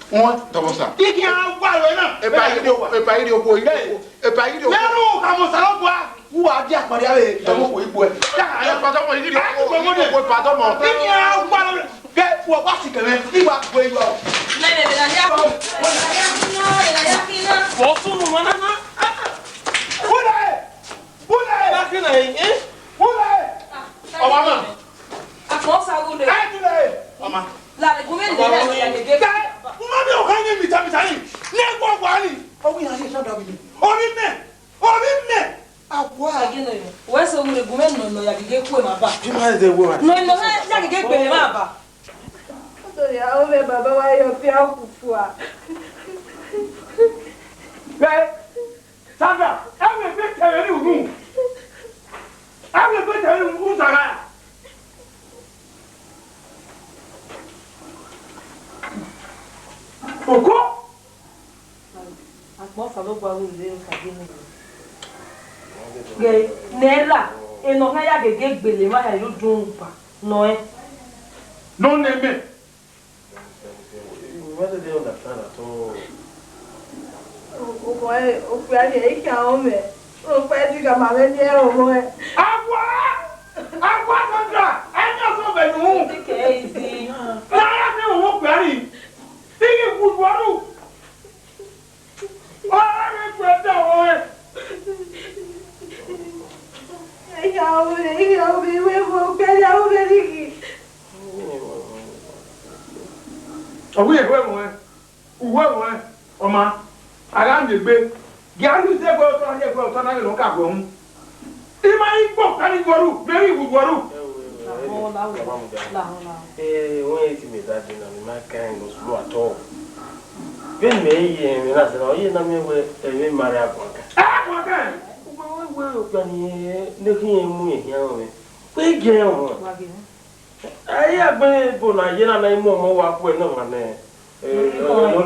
[SPEAKER 7] One, Thomas. Take me out. Why? If I do, boy. If I do, Thomas. Who are just for the other? Get what was it? He was where you are.
[SPEAKER 5] Where's the woman? No, you get my back.
[SPEAKER 7] You might the woman.
[SPEAKER 5] No, I get my back.
[SPEAKER 9] Baba, why you're fearful?
[SPEAKER 1] Sandra, I'm a bit telling you who. I'm a bit telling you who's around. Pourquoi?
[SPEAKER 5] Nella, e non hai che gbele ma hai lu dun pa. No eh.
[SPEAKER 1] Non aimé.
[SPEAKER 8] What do they understand at all?
[SPEAKER 1] Agua, Sandra! I'm not so bad.
[SPEAKER 5] Easy.
[SPEAKER 1] I don't know what Think it would work. I'm Oma, I am the big. Get you say go to no ka go. Ima ipo kan go very good waru.
[SPEAKER 8] When it me that in my kind of slow at all. When me me na say no ye na me we marry akwaka.
[SPEAKER 1] Akwaka.
[SPEAKER 8] We plan ne kin mu ehia o me. We ge o. Ayi agbe bo na ye na mo wa ko e na ma ne. No,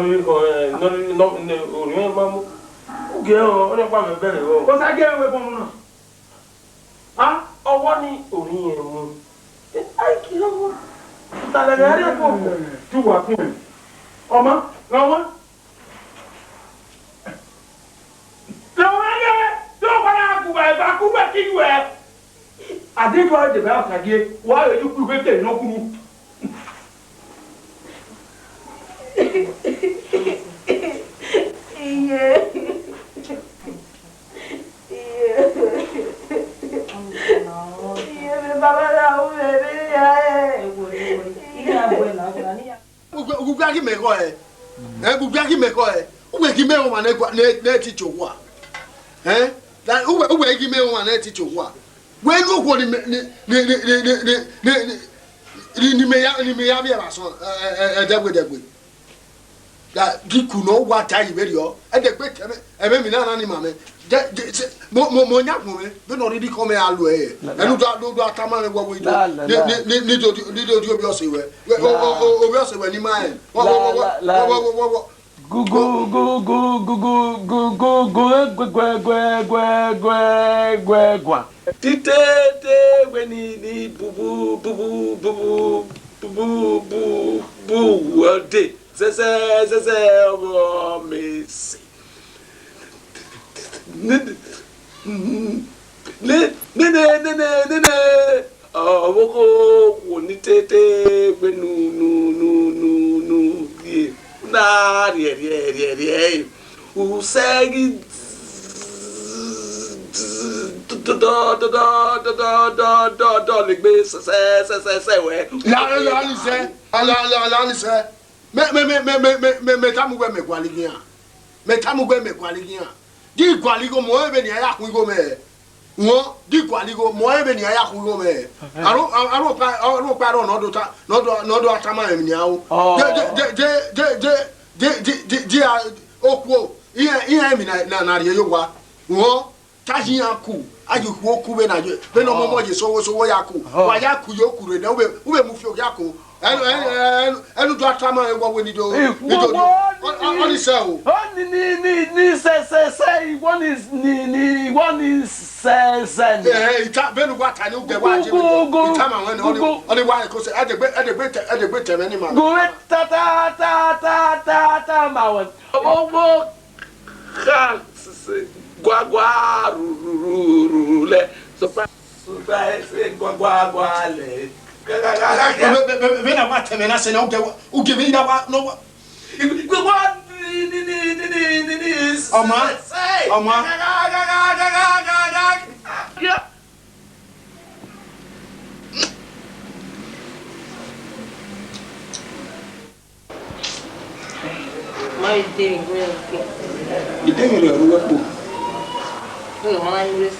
[SPEAKER 6] ugwa ki me ko e ugwa ki me ko e ugwe ki me o ma na teach wo that ugwe ki me o ma na teach wo we lu ko ni me ya bi ba so degwe that you could know what I video and the quick and maybe not animal. Mo nya mo me be no ready come alu e enu do atama me what we do need to be ose we o ose we ni mai
[SPEAKER 2] go tite when ni bu all day say oh miss ne oh woni tete nu ye na re u segi do le gbe se we
[SPEAKER 6] la ni se me tamu gbe me kwali gian di kwali go mo ebe ni aya kun go me won di kwali go mo ebe ni aya kun go me aro pa no do atama em ni awo je okwo ihe mi na re yo wa won taji yanku aji ku oku be na je be no mo je so ya ku wa ya ku yo ku re na ube mu fi o ya ku enu do atama e wo we ni do only so
[SPEAKER 2] ni say one is say
[SPEAKER 6] ita be no kwata ni ugbe wa je ita ma wen only why ko say adegbe teme ni ma
[SPEAKER 2] go ta ma wen o kha gwa le so pa say gwa le
[SPEAKER 6] Vem na mata me na se não o que vem na no Oma
[SPEAKER 5] My day real good.
[SPEAKER 2] You think you're a real book?
[SPEAKER 5] Oh, my English.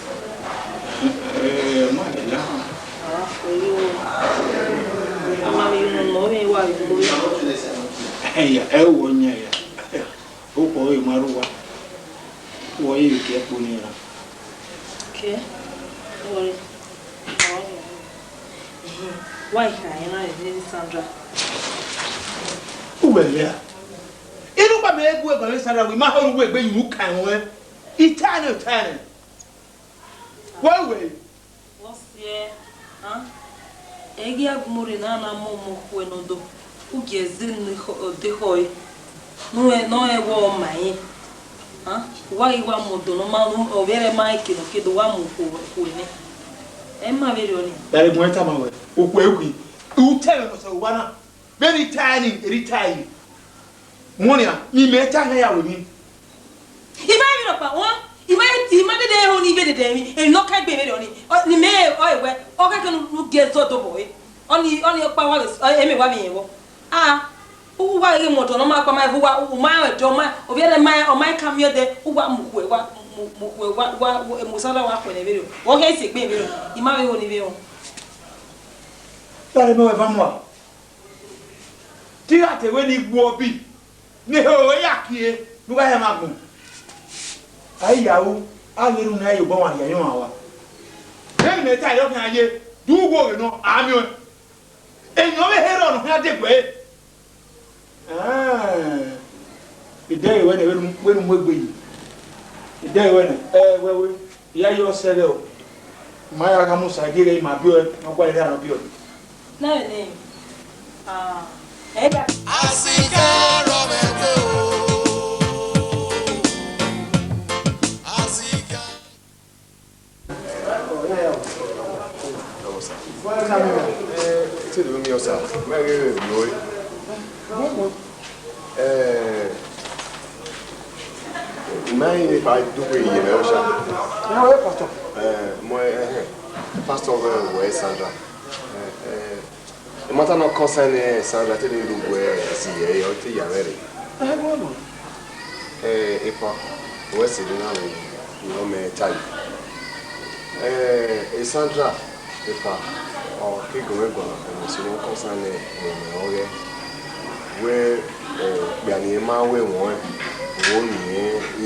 [SPEAKER 2] Hey, one year. Oh, boy, Marua. Why you get money?
[SPEAKER 5] Okay. Why can I need Sandra?
[SPEAKER 2] Well, yeah. You know, me go go Sandra. We might always be you can win. Eternal time. Why way?
[SPEAKER 5] What's here? Huh? Egi agumuri na momo kwenodo ugezin de hoy no e wo mai ha wai wa modo no ma o vere mai kino kido wa mu ko ne e ma vere oni
[SPEAKER 2] dare mo eta ma we okwu ekwi u tell no so wana very tiny retire monia mi me ta na ya we mi
[SPEAKER 5] iba mi no pa won ima de ho ni be de mi e no ka gbe vere oni ni me o ewe o ka kenu gezo do boy oni pa wa emi wa mi wo u wa ire moto no ma pa mai wa u ma do ma obi ele mai o mai kamio de u wa mu musala wa ko ne vero o ke se gbe vero ima we wo ni vero
[SPEAKER 2] dare mo e va mo ti ate we ni gbo bi ni ho ya kie nu ga ya ma gun ai yawo ayeru na yo bo wa ya yo wa e me ta yo kan aye du go re no ami o enyo be hero no ha de gbe idai we ne we mu gbe yi idai we ne we ya yo sele o ma ya ka mu sa gire ma bi o no kwa ile ano bi o
[SPEAKER 5] na ne ega
[SPEAKER 3] Azigan romete o Azigan
[SPEAKER 8] Tu veux mieux ça? Mais oui. Mais il n'est pas du tout payé, mais ça.
[SPEAKER 6] Non, ouais, pasteur.
[SPEAKER 8] Moi, pasteur, ouais, Sandra. matter no concern Sandra tell you where see you or you ready. Epa, what's it now? You me tell you. Sandra, Epa, or kick away and so no concern okay. Where Yanima we want in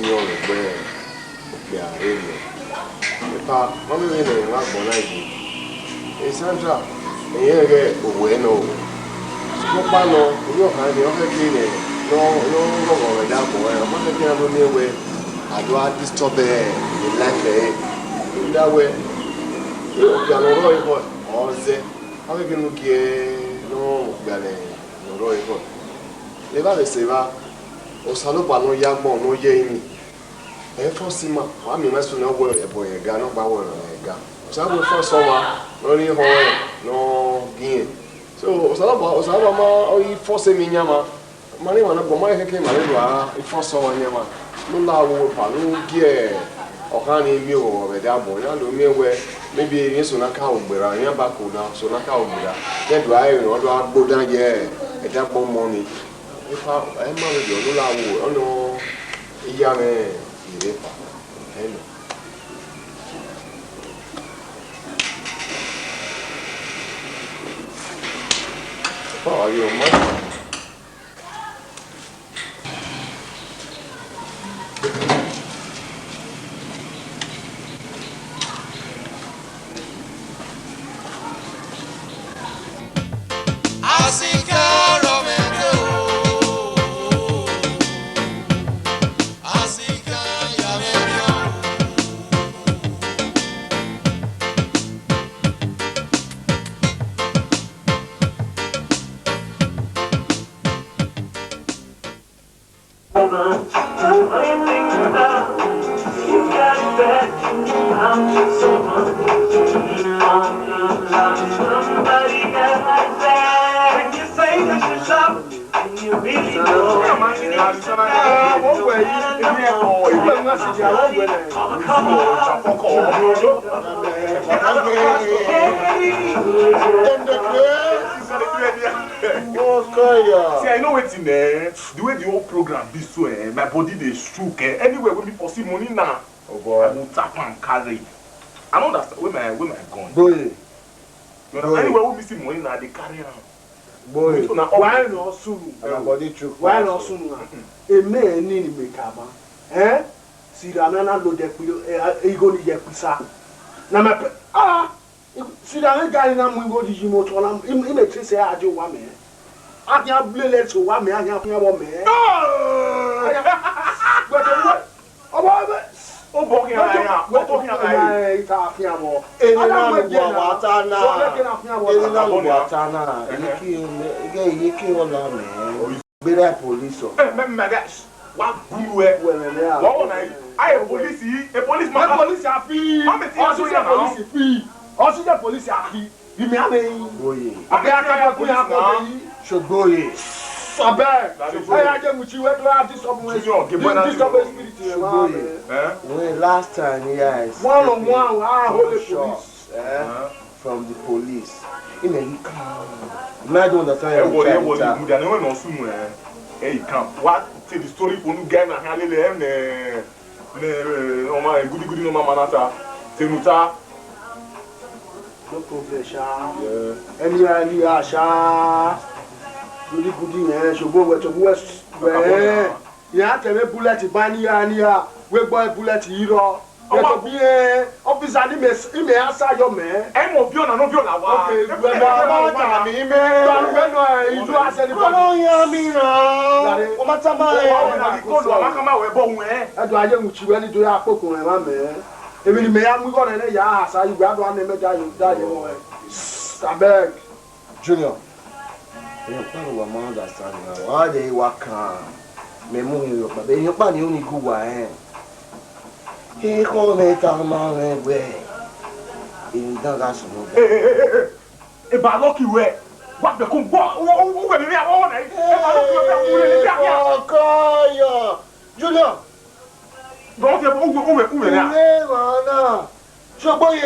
[SPEAKER 8] your where they are area. Epa, mommy me no work for night. Sandra, here bueno. Sopano, yo can be okay. No, that boy. I'm not going to be away. I do not disturb the life in that way. You are not going to all say, how are you going to get no going to Eva de Seva, or Salopa no young boy, no Jamie. And for Sima, I mean, I should not worry about a gun or power on a gun. So I will first summer, no home, no gain. So Salama, or you force me, Yama. Money one of my came a little before someone near no law, Palu, gear, or honey meal or a double, and do me where maybe it's on a cow, where I am back now, so not cow, then do I or do I go down here at that money? If I am married, no law, oh no, young, oh, you must.
[SPEAKER 7] See, I know it's in there. The way the whole program be so, my body they stroke. Anywhere when people see money now, oh boy, I will tap and carry. I don't understand where my gun.
[SPEAKER 6] Boy.
[SPEAKER 7] Anywhere when we see money now, they carry around.
[SPEAKER 6] Boy,
[SPEAKER 7] why not soon?
[SPEAKER 6] Body true. Why not soon? A man need me kaba. Eh? See the man lo de ego ni je pisa. Na me see the guy na mu go di jimo to na im e tire say ajo wa me. Atia blele to wa me anya fun wa me. But talking about ita fi amo. Eni na wa watana. Eni na wa watana. Yiki wala me. Be police.
[SPEAKER 7] What blue eh? What I police, a policeman.
[SPEAKER 6] Police are free. Police free. Also the police are free. You me ame. Boye. Abia police Shogboye. Abeg. I get muchi we do this somewhere. This spirit when last time yes. One on one hold the police from the police. In a I don't understand.
[SPEAKER 7] What no soon hey come. What the story for you guy na halele on my goody no mama nata. Tenuta
[SPEAKER 6] no problem sha. Yeah. Any sha. Goody so go we to west. Yeah, tell me bullet bani ania. We boy bullet hero. Officer ni me answer your man. E mo bi ona no bi ona wa. Okay, we na mi me. We no you ask anybody. No ya mi na. O ma ta ma e.
[SPEAKER 7] Ko do ma kama we bo hun e.
[SPEAKER 6] E do aye nchi we ni do ya pokun e ma me. Emi ni me ya mu go na ya asa you gba do an me da you mo e. Abeg. Junior. You don't know what understand now. Why they work me mu yo pa. Be yo pa ni oni ku wa He called me Talman way. In Dagasmo.
[SPEAKER 7] A lucky way. What the cook? What we are
[SPEAKER 6] Junior.
[SPEAKER 7] Don't you
[SPEAKER 6] over. So, boy,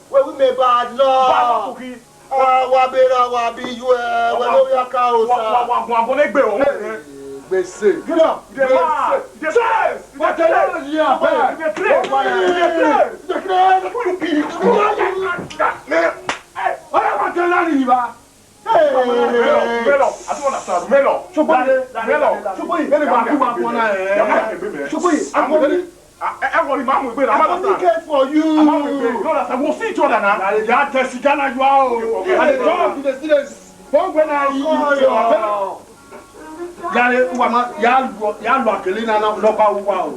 [SPEAKER 6] where we may bad law. Wabera wabi you welo ya ka o sa.
[SPEAKER 2] Wa bo le gbe o.
[SPEAKER 6] Gbèsè.
[SPEAKER 2] Get up. What the hell is here?
[SPEAKER 6] For you.
[SPEAKER 2] We'll see each other now.
[SPEAKER 6] Ya lu akele na no ba wa o.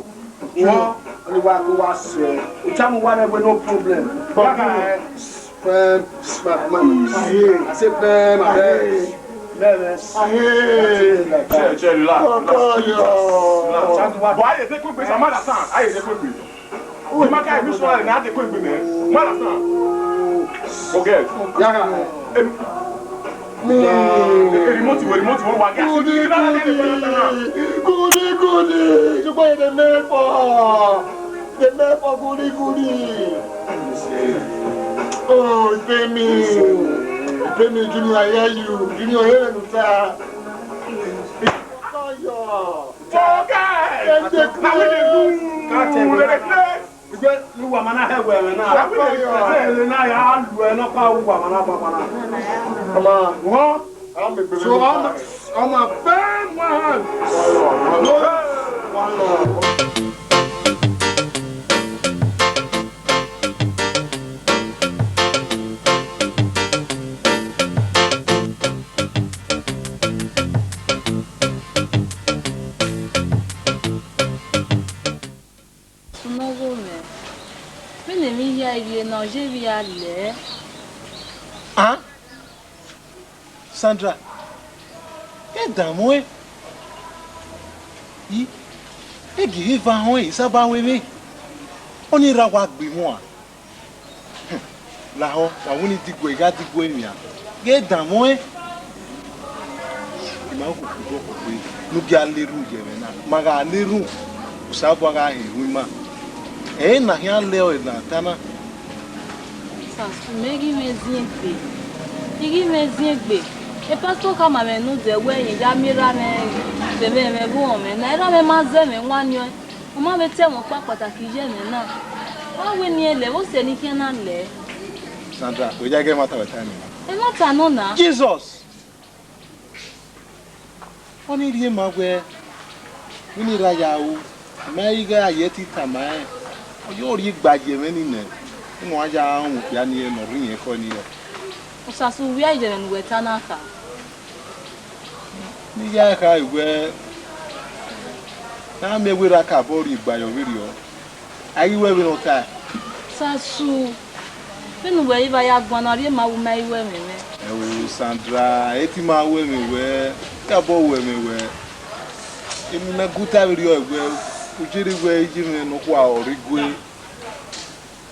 [SPEAKER 6] Wo ni wa ko wa se. O cha mo wa na no problem. I say
[SPEAKER 2] remote wa ga
[SPEAKER 6] goody you boy the man for goody oh Benin Junior, I hear you. Junior, hear you, sir. I'm a fan man.
[SPEAKER 7] Hein? Sandra, qu'est-ce que moi? Et qui va ça va oui. On ira voir moi. Là on dit quoi, il dit quoi mia. Qu'est-ce que moi? Nous allons les rouges maintenant. Maga les rouges. Ça va gagner oui ma. Eh na rien leo na tana.
[SPEAKER 4] Megi meziengbe. E pastor kama me no de we ya mira me de me bu o me na era me ma ze me nwanyo. O ma be te mo pa pataki je me na. Wa we ni ele wo se ni kin na le.
[SPEAKER 7] Sandra, we ja get mata wetani.
[SPEAKER 4] E mata no na.
[SPEAKER 7] Jesus. Oni rie ma we. Ni ra ya o. Ma iga yeti tamae. Yo ri gbaje me ni ne. Mo aja ohun pia ni e no rin e ko ni o.
[SPEAKER 4] Usasu wi aje me weta na aka.
[SPEAKER 7] Ni ya ka iwe. Na me we ra ka bo ri gba yo wi ri o. Ayi we no ta.
[SPEAKER 4] Sasu. Benu we iba ya gbon na ri ma wu mai we me me.
[SPEAKER 7] E wo Sandra, eti ma we me we. Ya bo we me we. Emi na guta ri o we. Ujiri we ji me no kwa origwe.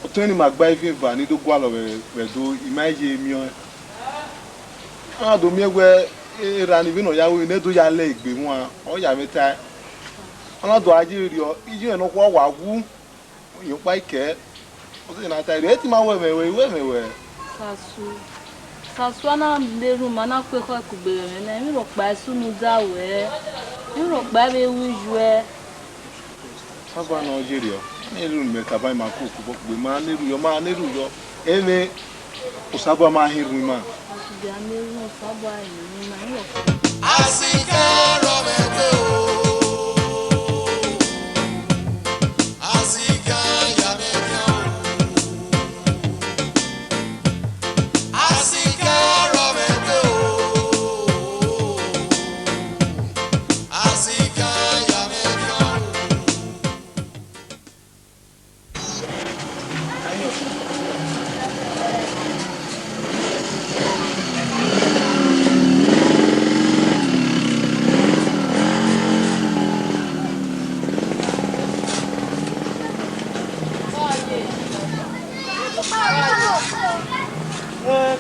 [SPEAKER 7] Otoni magba ife va ni do gwa lo we do imagine mi o. Ah do mi we era ni bi no ya we ne do ya le igbe mu a. O ya meta. Ona do aji ri o. Iji no kwa wa wu. Yo pa ike. O se na ta ri eti ma we me we.
[SPEAKER 4] Sasu ana le ru ma na pe ko ku gbe me na mi ro pa sunu da we. Mi ro pa be wu ju e.
[SPEAKER 7] Saba na Nigeria. Neru me ka bai ma ku ku gbe ma neru yo ene usaba ma hiru ma
[SPEAKER 4] Ya neru saba ni ma yo
[SPEAKER 3] Azigan romete o Azigan ya me o Azigan romete o Azigan ya me o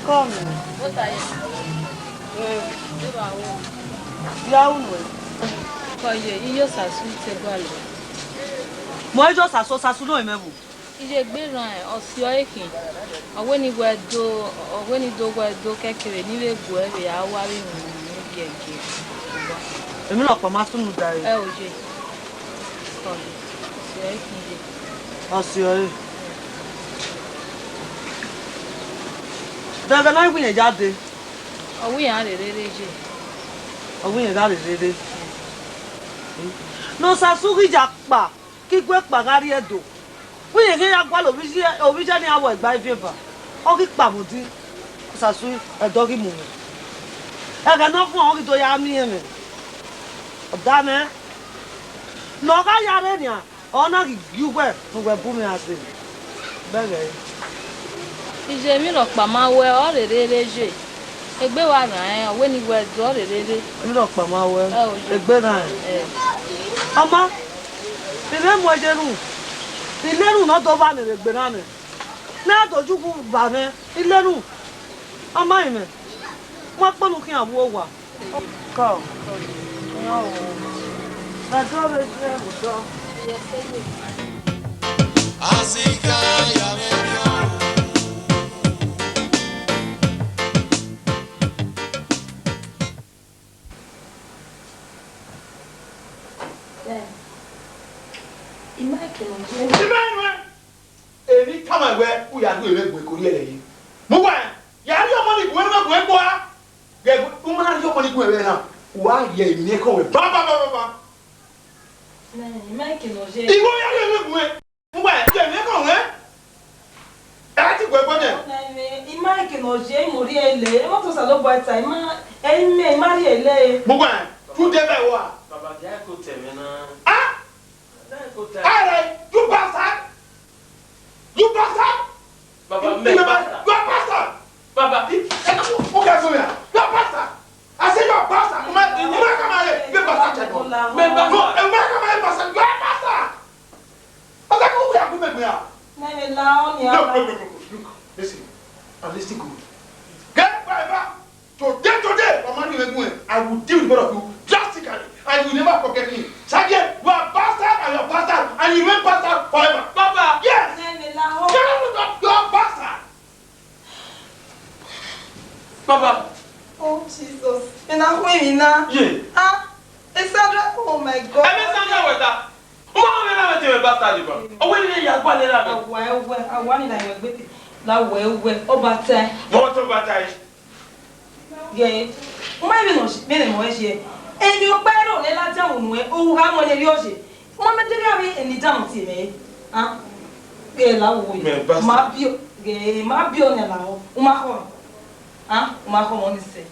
[SPEAKER 5] Come.
[SPEAKER 4] What are you?
[SPEAKER 5] Ya uno.
[SPEAKER 4] Ko ye iyo sasu te gwa lo.
[SPEAKER 5] Mo ejo sasu no emebu.
[SPEAKER 4] ije gbera osio ekin oweni do gwedo kekere niwe gwo ebe awari mu gege
[SPEAKER 5] èmi náà pọ̀ máa súnmù darí.
[SPEAKER 4] ẹ ò jẹ kọlu osio ekin je
[SPEAKER 5] ọ̀sẹ̀ ọ̀rẹ́. dandan náà gbìyànjú jáde.
[SPEAKER 4] ọwọ́ yẹn rere je
[SPEAKER 5] ọ̀gbìn yẹn jáde dédé. nọ́ọ̀sà súkìjà pa kígbé pàgárí ẹ̀dọ̀ wíyẹn kí yàgbá lòbíṣẹ́ ní àwọ̀ ẹ̀gbá ìfẹ́fà ọ̀kí pàmòdì ṣàṣù ẹ̀dọ́ kí mú mi. ẹ̀kẹ́ náà fún ọ̀kí tó yá mí ẹ̀mẹ̀ ọ̀dá mẹ́. nọ̀ọ́ká yára ènìyàn ọ̀nà kì yúgbẹ́ fúngbẹ́ bú mi àti bẹ́ẹ̀
[SPEAKER 4] ije mi ro pa ma we o rere je egbe wa ran owe ni we do rere
[SPEAKER 5] èmi náà pa máa wẹ ẹgbẹ́ náà ọmọ ilé mọ ẹjẹrù ilé nù náà tó bá mi rè gbé náà mi náà tójú kú bà mí ilé nù ọmọ yìí mi wọn pọnù kí àbúrò wà. kọ ẹjọ́ rẹ ṣe é mọ̀tọ́.
[SPEAKER 3] Azigan ya medio.
[SPEAKER 2] Eri kama we uya do ere gbe kori ele yi. Mo wa ya ri omo ni gwe ma gwe gbo a. Ge u ma ri omo ni gwe we na. Wa ye mi ko we ba. Iwo ya ri ere gwe. Mo wa ye mi ko we. E ti gwe gbo de.
[SPEAKER 5] Ima ke no je mo ri ele mo to sa lo boy time ma me ma ri ele.
[SPEAKER 2] Mo wa tu de be wa.
[SPEAKER 10] Baba ja ko teme na.
[SPEAKER 2] Ah! Alright, you bastard! You bastard!
[SPEAKER 10] Baba, me bastard!
[SPEAKER 2] You bastard!
[SPEAKER 10] Baba,
[SPEAKER 2] okay, so yeah, you bastard! I say you bastard! You come here, you bastard!
[SPEAKER 10] me bastard!
[SPEAKER 2] No, you come here, bastard! You bastard! I said, who are you going to Look, listen, and listen good. Get back! Today, I will deal with both of you drastically, and you will never forget me. Sergeant, you are bastard and you are bastard, and you remain bastard forever.
[SPEAKER 10] Baba!
[SPEAKER 2] Yes! You are bastard!
[SPEAKER 10] Baba!
[SPEAKER 9] Oh, Jesus. And I'm winning now.
[SPEAKER 10] Yeah.
[SPEAKER 9] Ah, it's Sandra. Oh, my God.
[SPEAKER 10] I mean, Sandra, what's that? Mama, me na me bastard, baba. Oh, when you gba le la me.
[SPEAKER 5] I want na yo gbete. La we o bata.
[SPEAKER 10] What about that?
[SPEAKER 5] Ye. O ma bi no se, me mo se. Eni o pero le la ja onu e, o ha mo le ri o se. Mo me te ga mi eni ja mo ti me. Ah. Ge la wo yi. Ma bi o ne la o. O ma ko. Ah, o ma ko mo ni se.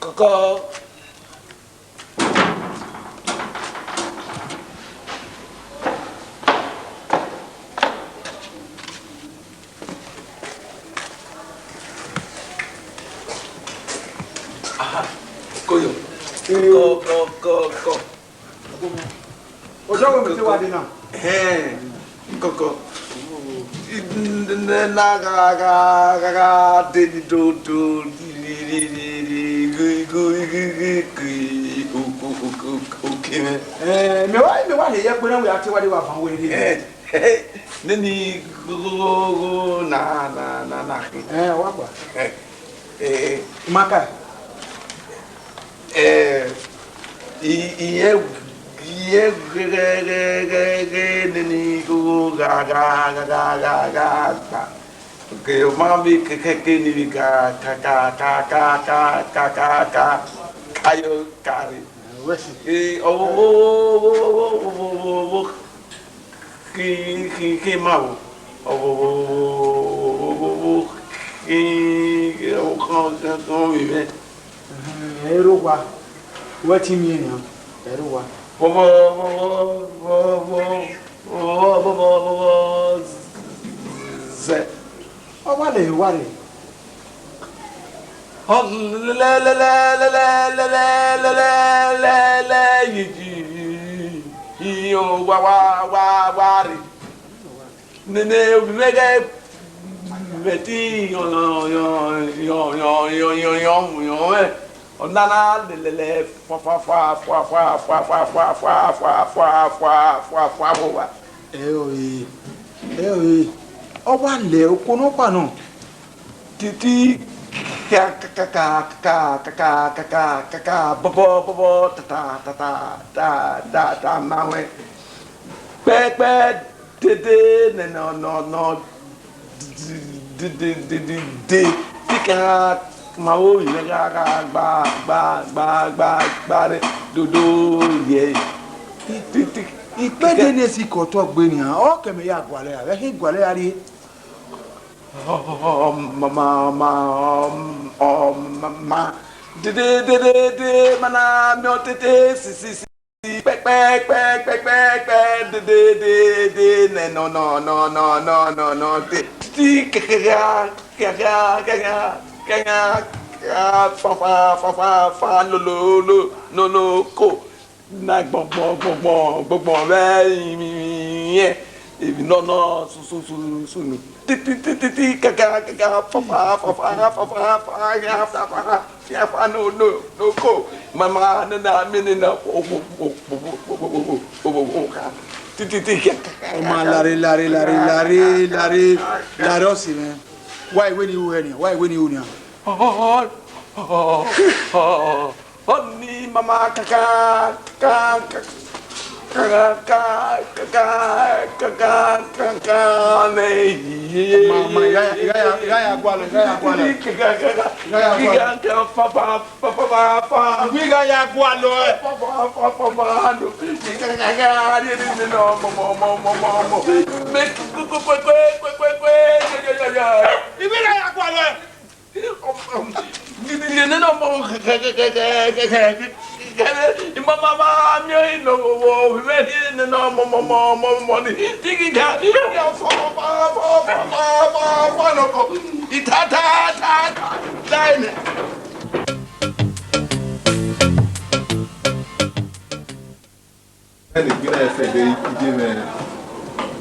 [SPEAKER 10] Koko. Aha. Koyo. Ko.
[SPEAKER 6] Ojo wo mi se wa de na.
[SPEAKER 10] Koko. Na ga de do
[SPEAKER 2] Me wa he ye pe na we ate wa de wa fan we de.
[SPEAKER 10] Nani go na.
[SPEAKER 2] Wa gba. Maka.
[SPEAKER 10] Iye nani go ga. Okay, mami ke ni ka ayo kari.
[SPEAKER 2] Wesi.
[SPEAKER 10] Ki mau. Kan vive.
[SPEAKER 2] Ero wa. What you mean now? Ero wa.
[SPEAKER 10] Ze.
[SPEAKER 2] Wale.
[SPEAKER 10] Yo wa Nene mega beti yo onana lele fa boba
[SPEAKER 6] o wa le o ko no pa no
[SPEAKER 10] titi kaka bobo ta mawe pe dede no de tika mawo yega gba dodo ye
[SPEAKER 6] ipede ne si ko to gbe ni o keme ya gwale ya he gwale ya ri
[SPEAKER 10] ma de mana mi o tete si pe de no ti kaka fa lo ko na gbogbo be yẹn ebi no su mi ti kaka fa no ko mama na mi na ti
[SPEAKER 6] o ma lare o si me why when you here why when you here
[SPEAKER 10] ni mama kaka ne
[SPEAKER 6] mama ya gwale
[SPEAKER 10] Mama, me no money. Tiki ta,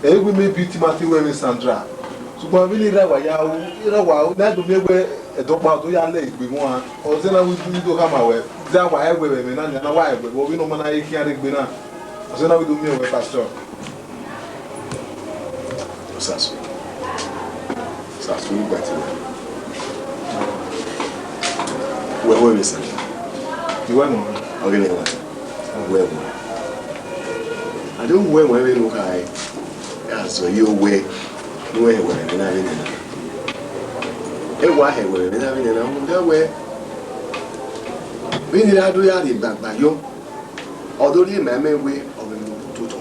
[SPEAKER 7] we may be Timothy Wemi Sandra. So, when we need our that will be a dog to your leg with one, or then I will do hammer away. That why I will be and why we know man I can't be now. So now we do me away, Pastor.
[SPEAKER 8] Sasu, better. Where is it?
[SPEAKER 7] You went on.
[SPEAKER 8] Okay, where? I don't wear where we look high. So you wear. Where were we not in it? Why were we not in it? That way. We need to do it back by you. Although the man way of a tutor.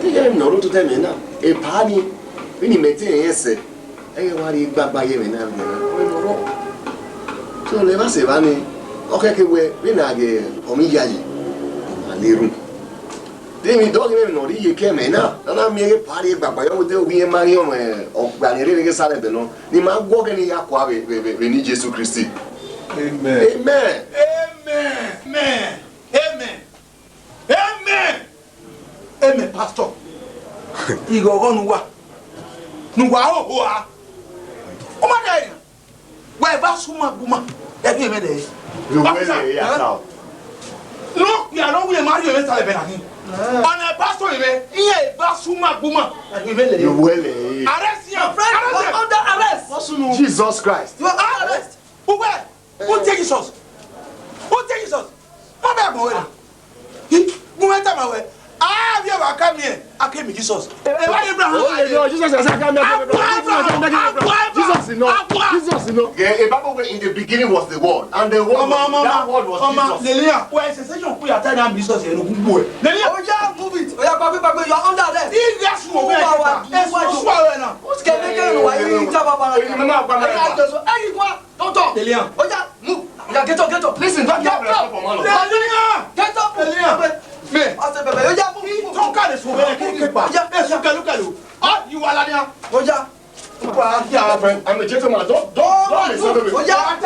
[SPEAKER 8] They are not to them enough. A party, when you maintain a yes, everybody back by him and so let us say, Vanny, okay, we not get Omiyaji. Aliru. They don't even know you came in now. And I'm a party back by you, we are marrying or Granny Salad. You might walk in Yakwa with Jesus Christ.
[SPEAKER 7] Amen.
[SPEAKER 6] Amen, Pastor. You go on what? No, wow. Oh, my God. Why, Basuma Buma? Have you made it? Look, we are not going to marry you. On a pastor, here, Basuma Buma.
[SPEAKER 8] You will
[SPEAKER 6] arrest your friend under arrest.
[SPEAKER 8] Jesus Christ.
[SPEAKER 6] You are under arrest. Who where? Who take Jesus? Who take Jesus? What about he? Who went my way? Ah, we have come here. I came with Jesus.
[SPEAKER 8] Oh, Jesus has come Jesus is not. Jesus is not. Yeah, the Bible in the beginning was the word, and the word that word was Jesus.
[SPEAKER 6] Lelia, where is the session? We are telling them Jesus here. Lelia, oh yeah, move it. Oh yeah, baby, you are under arrest. Yes, move it. What's going on? Why you don't talk. Lelia, oh yeah, move. Yeah, get up. Listen, get up. Lelia, get up. Lelia. Me, I said, baby, you just move. Don't call this woman. Look at you. Ah, you are like that. Oh yeah.
[SPEAKER 8] Yeah, friend, I'm a gentleman. Don't listen to me.
[SPEAKER 6] Oh yeah,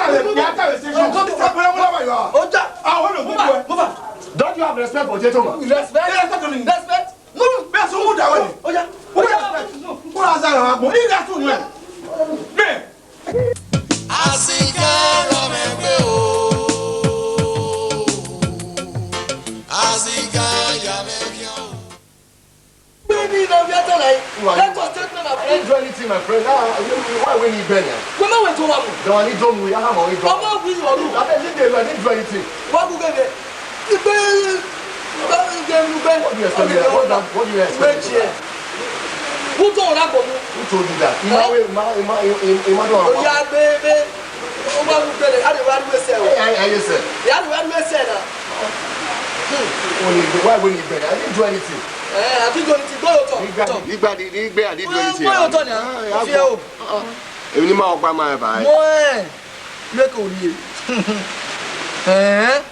[SPEAKER 6] don't you have respect for gentlemen? Respect. Move. Oh yeah.
[SPEAKER 2] la mo ni ga tun me. Me.
[SPEAKER 3] Azigan romegbe o. Azigan yamekian.
[SPEAKER 8] Baby, now we are telling. Let us take my friend. Do anything, my friend. Why we need Benin?
[SPEAKER 9] When I went to Wabu,
[SPEAKER 8] The one you don't know, I have only
[SPEAKER 9] I'm
[SPEAKER 8] done.
[SPEAKER 9] not with you.
[SPEAKER 8] I didn't do anything.
[SPEAKER 9] Wabu gave it.
[SPEAKER 8] What do you expect? What do you expect?
[SPEAKER 9] Who told that?
[SPEAKER 8] Who told you that?
[SPEAKER 9] Yeah, baby. Oh, Wabu gave it. I didn't want to say.
[SPEAKER 8] I just said.
[SPEAKER 9] Yeah, I didn't want to say that.
[SPEAKER 8] Why we need Benin? I didn't do anything.
[SPEAKER 9] I think going to go to
[SPEAKER 8] I didn't do anything. If you want to my bag.
[SPEAKER 9] Make a deal. Hey,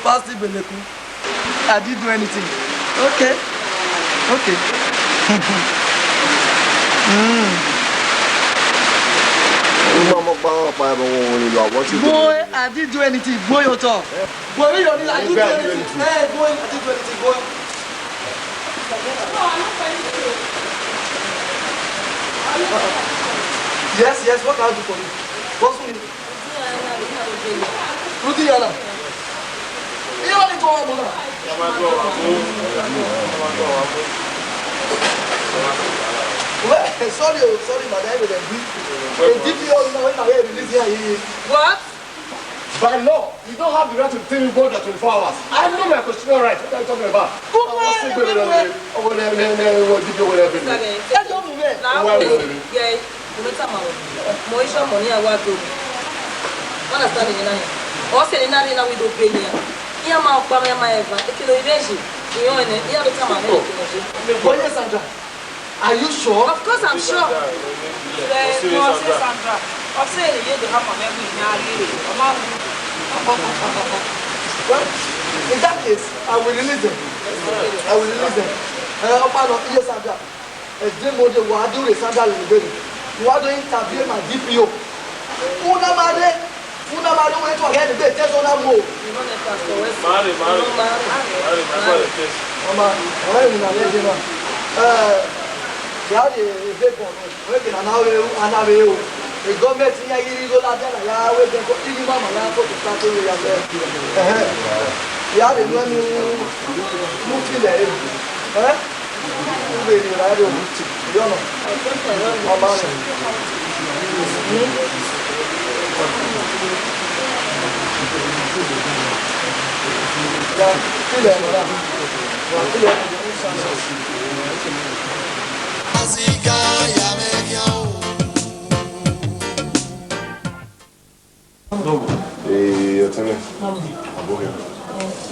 [SPEAKER 9] Pastor Beleku. I didn't do anything. Okay. Boy, I didn't do anything. Boy, you talk. Boy, I didn't do anything. Hey, boy, I didn't do anything. Boy. Yes, what can I do for you? What's for you? Rudy Yana. You want to go on? Sorry, madam. What?
[SPEAKER 8] By law, you don't have the right to tell me more than 24 hours. I know my constitutional right. What are you talking about?
[SPEAKER 9] Are you sure?
[SPEAKER 11] Of course I'm sure.
[SPEAKER 9] Well, in that case, I will release them. Sandra. What do Sandra in the building? What do you interview my DPO? Una madre went to get the bed. There's no more. The government here is all that I will go to the mama to start to yeah, the one moving there.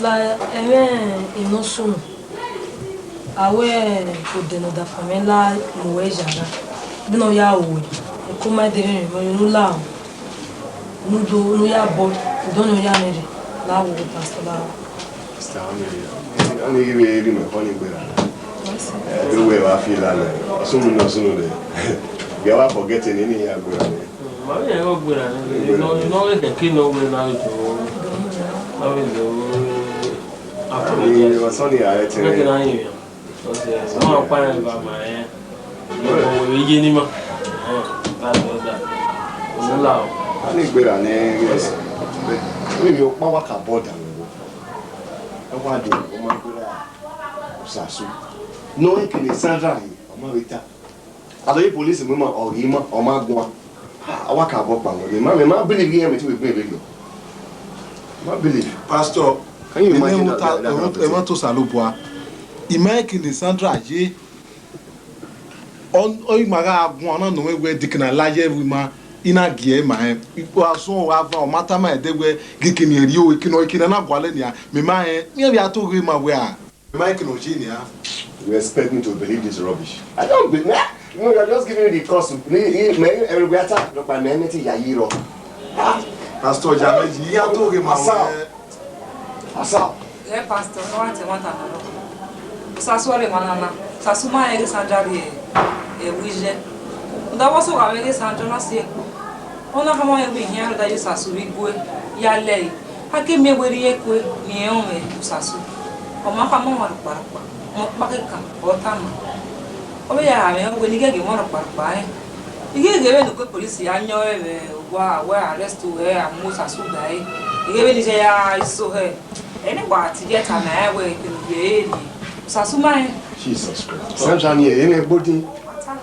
[SPEAKER 5] La inosuno awe odeno da famela muwejara bino ya owe kuma dere mo la nudo no ya bo dono ya mere la wo pastor la
[SPEAKER 8] Ani give me funny gbera. Do we wa feel ala. Sunu de. We are forgetting any ya gbera.
[SPEAKER 10] Mami e go gbera ni. No we can kill no we now to. How is the
[SPEAKER 8] Ni was only a
[SPEAKER 10] Look at you. Okay, so I'm fine about my we ni ma. That. No law.
[SPEAKER 8] Ani gbera ni. We yo pa wa ka border. Wa de o ma gbera. Sasu. No e kini Sandra yi, o ma weta. Ado yi police mo ma o yi ma o ma gun. Awa ka bo pa mo. Me ma believe here me ti we believe. Ma believe.
[SPEAKER 7] Pastor,
[SPEAKER 8] can you imagine that?
[SPEAKER 7] I want to salubwa. Imagine Sandra ye on maga gun na no we dikna laje we ma ina gie ma he ipo aso wa va o mata ma de we gikini eri o ikino na gwale nia me ma he me bia to we ma we a Mike no genia.
[SPEAKER 8] You expect me to believe this rubbish? I don't believe. No, you're just giving me the cost. Every attack, look by anything Yayiro.
[SPEAKER 7] Pastor Jameji, you to him
[SPEAKER 8] Asa.
[SPEAKER 11] Yeah, Pastor, no one to want another. Saswale manana. Sasuma ege sanjari e wije. Nda waso ga ege sanjona se. Ona kama ye bi hiaro da sasu bi gwe ya lei. Hake me weri ekwe ni ome sasu. Oma kama wa para. Mo pakeka otama. Obe ya me ngo ni gege mo pa pa e. Igege be no ko police anyo e wa arrest we amusa su dai. Igege ni se ya iso he. Ene wa ti get am na we ke no ye ni. Sasu mai.
[SPEAKER 8] Jesus Christ. Sanjani ene body.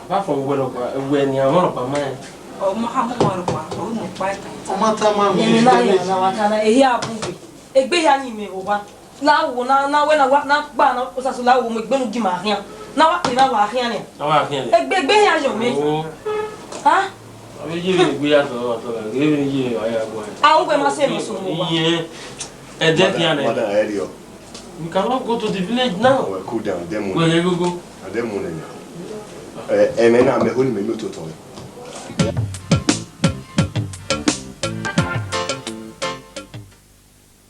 [SPEAKER 10] Ba for we ni amon pa mai.
[SPEAKER 11] O mo ha mo pa. O mo pa ka.
[SPEAKER 9] O mata ma mi.
[SPEAKER 5] Ni na ya na wakana ehi abuwe. Egbe ya ni me oba. Na wo na we na gba na osasu la wo mo gbenu gi ma hian. Na wa pe na wa hian ni.
[SPEAKER 10] Na wa hian.
[SPEAKER 5] Egbe ya yo me. Ha?
[SPEAKER 10] Abi ji le gbe ya so la. Ge bi ni ji aya go.
[SPEAKER 5] Awu pe ma se mo so mo ba.
[SPEAKER 10] Iye. E de ti ane.
[SPEAKER 8] Mother area.
[SPEAKER 10] We cannot go to the village now.
[SPEAKER 8] Well, cool down. Them
[SPEAKER 10] Where you go?
[SPEAKER 8] Them one now. Me na me honi me no to to.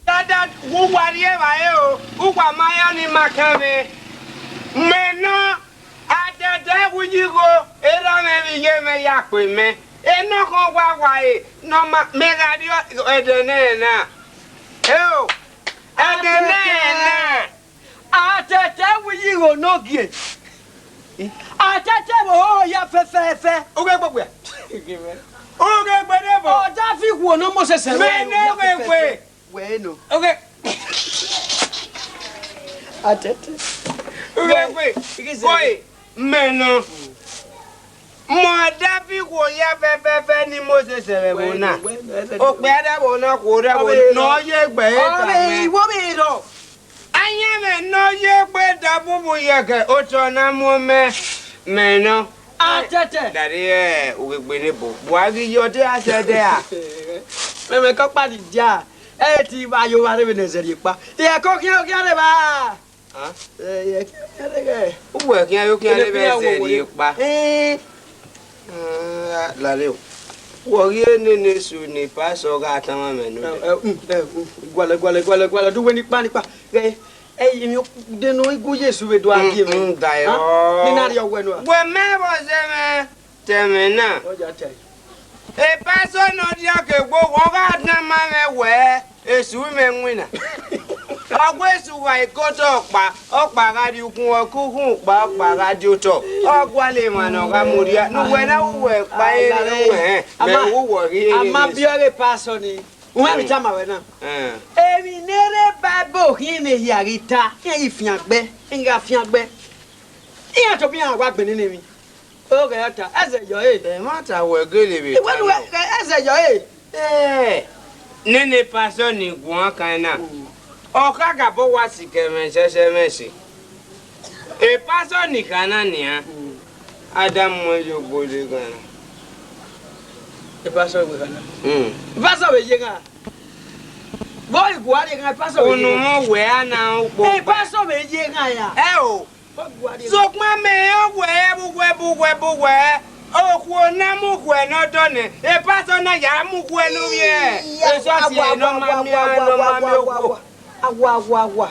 [SPEAKER 1] Dada wo wari e wa e o. Ugwa maya ni makame. Me no adede wujigo era me bi ye me ya pe me. E no ko wa e no ma me radio edene na. E o. Edene na.
[SPEAKER 9] Atete wujigo no gie. Atete wo ya fe.
[SPEAKER 1] Oge gbogbo ya. Oge gbede bo.
[SPEAKER 9] O da fi wo no mo sese.
[SPEAKER 1] Me ne we.
[SPEAKER 9] We no.
[SPEAKER 1] Oge.
[SPEAKER 9] Atete.
[SPEAKER 1] Oge we. Boy, me no. Mo da fi wo ya fe ni mo sese we na. O pe ada bo na ko da bo no ye gbe ta me.
[SPEAKER 9] Wo be do.
[SPEAKER 1] Anya me no ye gbe da bubu ye ke o to na mo me no.
[SPEAKER 9] Atete.
[SPEAKER 1] Daddy o gbe ni bo. Buagi yo te asede a.
[SPEAKER 9] Me ko pa di dia. E ti ba yo wa re be nezeri pa. Ye ko ki re ba.
[SPEAKER 1] Ah?
[SPEAKER 9] Ye ki re ge.
[SPEAKER 1] Uwe ki ayo ki ale be se ri pa. Lale o. Wo ri ene ne su ni pa so ga tan ma me no.
[SPEAKER 9] Gwale du we ni pa. Mi de no igu Yesu we do agi me.
[SPEAKER 1] Dayo.
[SPEAKER 9] Ni na ri owe no.
[SPEAKER 1] We me bo se me teme na.
[SPEAKER 9] O ja tai.
[SPEAKER 1] E pa so no dia ke gbo wo ga tan ma me we esu me nwina. Agwesu wa ikoto okpa ga di ukun okun pa ga di oto. Ogwale ma no ga muria. Nu we na we pa e we. Me wo wo ri.
[SPEAKER 9] Ama biore paso ni. Uwe mi chama we na. Emi nere babo hi me yarita. Yin ifian gbe. Nga fian gbe. Iya to bi agwa gbe ni mi. O ga yata. Eze yo e.
[SPEAKER 1] E mata we gele be.
[SPEAKER 9] We eze yo e.
[SPEAKER 1] Nene paso ni gwan kan na. Oka ga bo wa sike me sese mesi. E paso ni kana ni a. Adam mo yo gbole gan.
[SPEAKER 9] E paso we kana. Paso we ye gan. Boy guari gan paso we.
[SPEAKER 1] Onu mo we ana ogbo.
[SPEAKER 9] E paso we ye gan ya.
[SPEAKER 1] E o. So kwa me o we bu. O ku na mu ku no do ne. E paso na ya mu ku enu ye. E so si no ma mi o.
[SPEAKER 9] Agwa.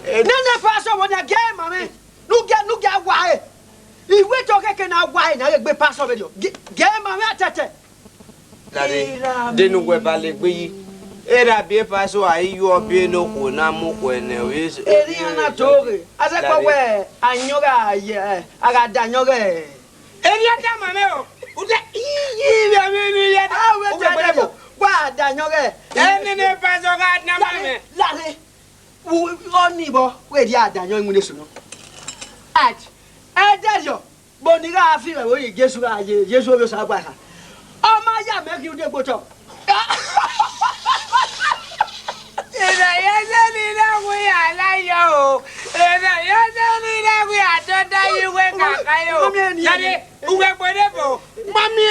[SPEAKER 9] Nene paso wo na game mame. Nu get agwa e. Iwe to keke na agwa e na gbe paso be dio. Game mame atete.
[SPEAKER 1] Daddy, denu we ba le gbe yi. Era bi paso ayi yo bi no ku na mu ku ene we.
[SPEAKER 9] Eri ana tore. Ase kwa we anyoga ye. Aga danyoga.
[SPEAKER 1] Eri ata mame o. Ude yi ya mi ya.
[SPEAKER 9] We tete. Wa danyoga.
[SPEAKER 1] Nene paso ga na mame.
[SPEAKER 9] Lare. Oni bo we di adanyo imune suno. At. Edejo. Boniga afi re wo ye Jesu ga ye. Jesu obi sa gba ka. O ma ya me ki ude gboto.
[SPEAKER 1] Era ya se ni na we ala yo. Era ya se ni na we adoda yi we kaka yo. Dade uwe gbede bo. Mami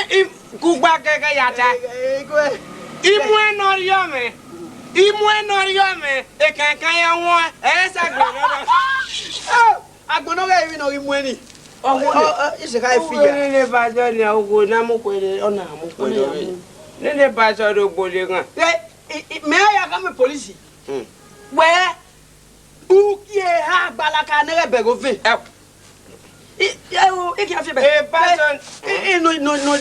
[SPEAKER 1] kugba keke yata. Imu enoriyo me. E kankan ya won. E sa gbe no.
[SPEAKER 9] Agbono ga ibi no imu eni. Ise ka ifiya.
[SPEAKER 1] Nene paso ni ogo na mu kwede ona mu kwede. Nene paso do gbole gan.
[SPEAKER 9] Me ya ka me police. We ukie ha gbalaka nere begovin. E ki afi be.
[SPEAKER 1] E paso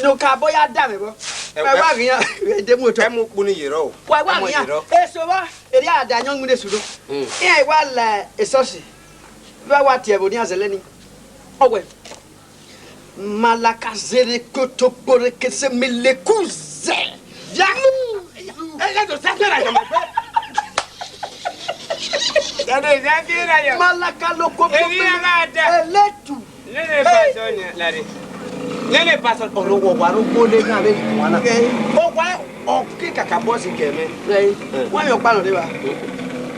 [SPEAKER 9] no ka boya da me bo. Wa riyan de moto.
[SPEAKER 1] E mu puni yiro.
[SPEAKER 9] Wa riyan. E so ba eri adanyo ngune sudo. E wa la esosi. Wa tie bo ni azele ni. Owe. Malaka zere koto pore que se me le couze.
[SPEAKER 1] Elle doit s'attirer à ma
[SPEAKER 9] Malaka loko. Eletu.
[SPEAKER 1] Nene paso orogo waro kole na be wana. O wa o ki kaka boss keme.
[SPEAKER 9] Wa yo pa lo de ba.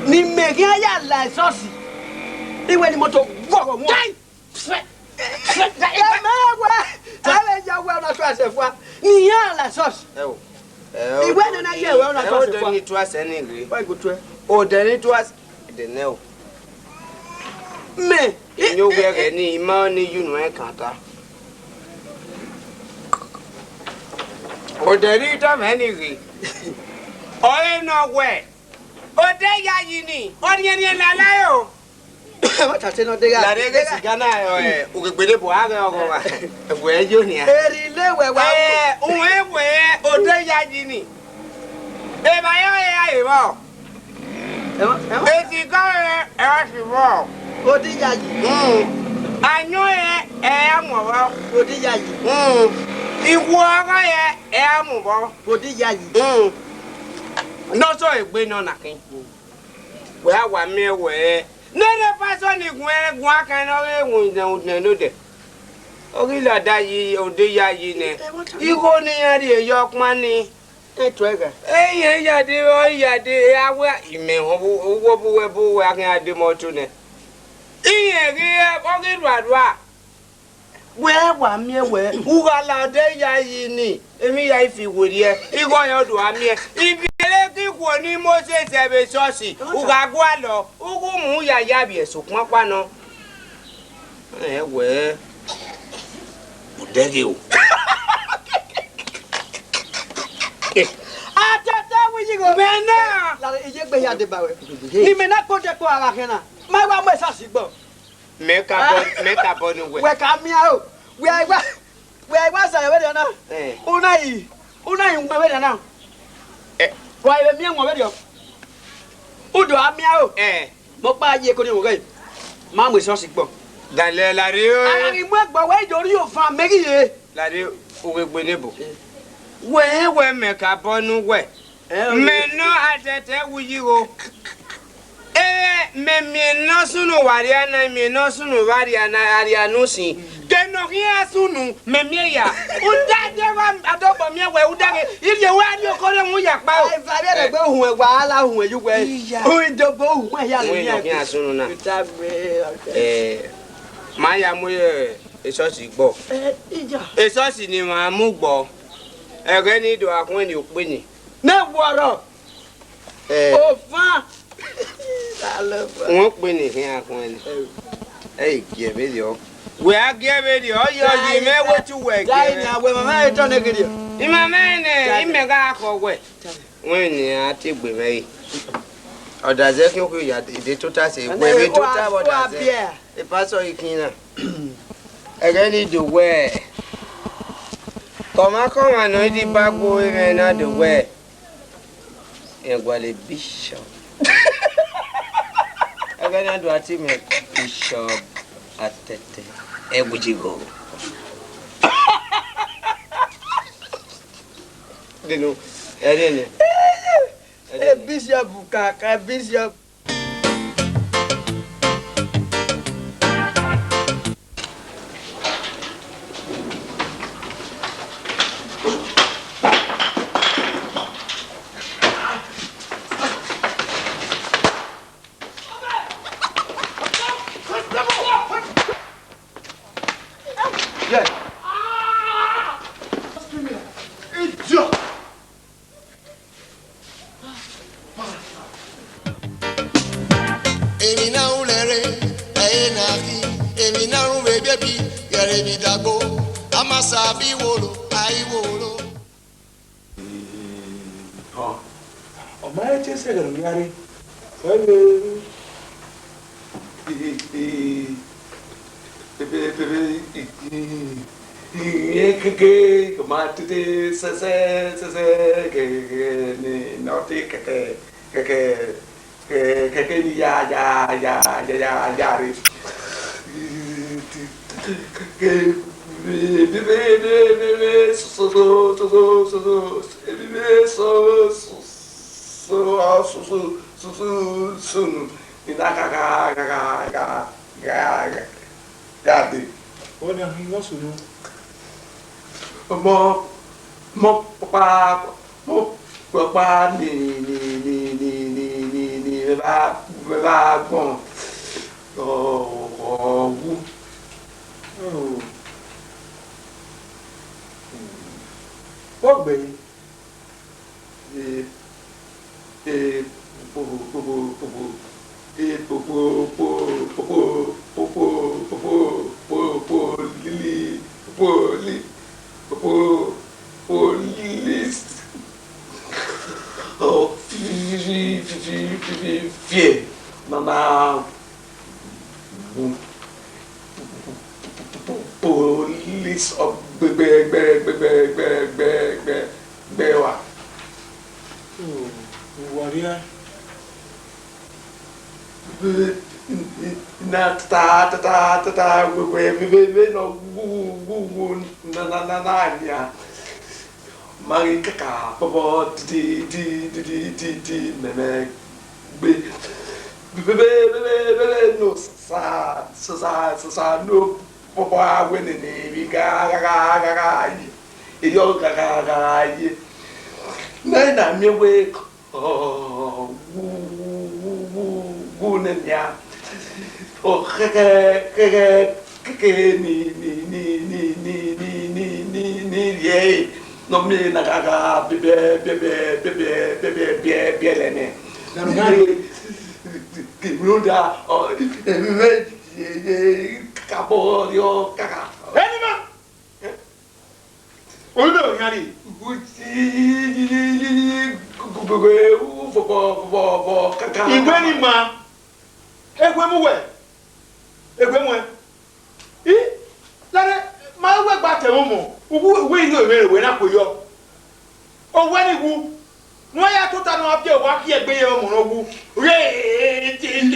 [SPEAKER 9] Ni megi aya la sosi. Iwe ni moto gogo mo. Ale ya wa na so asefua. Ni ya la sosi. Iwe ni na ye wa na so asefua.
[SPEAKER 1] O de ni to aseni ri.
[SPEAKER 9] Why go to?
[SPEAKER 1] O de ni to as de ne o.
[SPEAKER 9] Me.
[SPEAKER 1] Nyo we ni ma ni yunu e kanta. O de ni to me ni ri. O e no we. O de ya yi ni. O ni la la yo.
[SPEAKER 9] What I say no de ga.
[SPEAKER 1] La de si Ghana o gbede bo aga ogo wa. We jo ni a.
[SPEAKER 9] Eri le we wa.
[SPEAKER 1] We o de ya yi ni. E ba yo e bo. E ti go e si bo.
[SPEAKER 9] O di ya yi.
[SPEAKER 1] Anyo e amu bo.
[SPEAKER 9] O di ya yi.
[SPEAKER 1] Iwu aga e amu bo.
[SPEAKER 9] O di ya yi.
[SPEAKER 1] No so egbe no na kin. We awa mi we. Nene paso ni gwa kan no e wun no de. Ori la da yi o de ya yi ne. Igo ni ya ri eyo pon ni.
[SPEAKER 9] Etwega.
[SPEAKER 1] Eyan ya de o ya de awa ime owo bu we akin ade mo tu ne. Iye ri o ri ruadua. We wa mi we. Uga la de ya yi ni. Emi ya ifi wori e. Igo yan do ami e. Ibi ki ko ni Moses ebe church uga gwa lo ugu mu ya bi eso pon pa no we udege o
[SPEAKER 9] Atata wi jigo
[SPEAKER 1] mena
[SPEAKER 9] la ije gbe ya de ba we ni mena ko de ko ara kena ma wa mo sa si gbo
[SPEAKER 1] meka bon we
[SPEAKER 9] ka mi a o we wa sa we de na una yi we de na wa ile mi won we de udo ami a o mo pa ye ko ni wo ge ma mo so si gbo
[SPEAKER 1] dale la re o
[SPEAKER 9] ara mi mo gbo we jori o fa megi ye
[SPEAKER 1] la re o we gbe nebo we meka bon we me no atete wuyi o me no sunu wariana me no sunu wariana arianu sin keno ria sunu me ya udade wa adobo mi we udage ile we ani okore mu ya pa o
[SPEAKER 9] fa be gbe ohun e wa ala ohun eju we o idobo ohun ma ya le
[SPEAKER 1] ni ria sunu na ma ya mu eso si gbo
[SPEAKER 9] ija
[SPEAKER 1] eso si ni ma mu gbo ere ni do akun ni ope ni
[SPEAKER 9] na woro o fa
[SPEAKER 1] wọ́n pè ní hin akun ẹni gie be dio we a gie be dio yo yi me we tu we
[SPEAKER 9] dai na we mama e to ne gidi
[SPEAKER 1] i mama ne i me ga ko we wọ́n ni a ti gbe me oda ze kin ku ya de total se we be total oda ze e pastor ikin na ege ni do we koma no di bagbo e na do we e gwa le bishop Agana do ati me bishop atete ebujigo dinu erene
[SPEAKER 9] bishop ka bishop
[SPEAKER 2] Papa ni va bon oh oh bem oh fier mama police of bewa
[SPEAKER 6] warrior
[SPEAKER 2] na ta we no gu na ya mari kaka popo ti meme be no sa no popo agwene ni bi ga e yo ga yi na mi we gu ne ya o ke ni ye no me na ga bebe le ne que muda cabo yo caga
[SPEAKER 6] anima odo yari igwe ni ma egwe mu e lare ma we gba te mo we ni o mere we na ko yo o we ni gu wọ́n yà tó tanu abẹ́ òwò akí ẹgbẹ́ yẹn ọmọ náà wú rẹ̀ tètè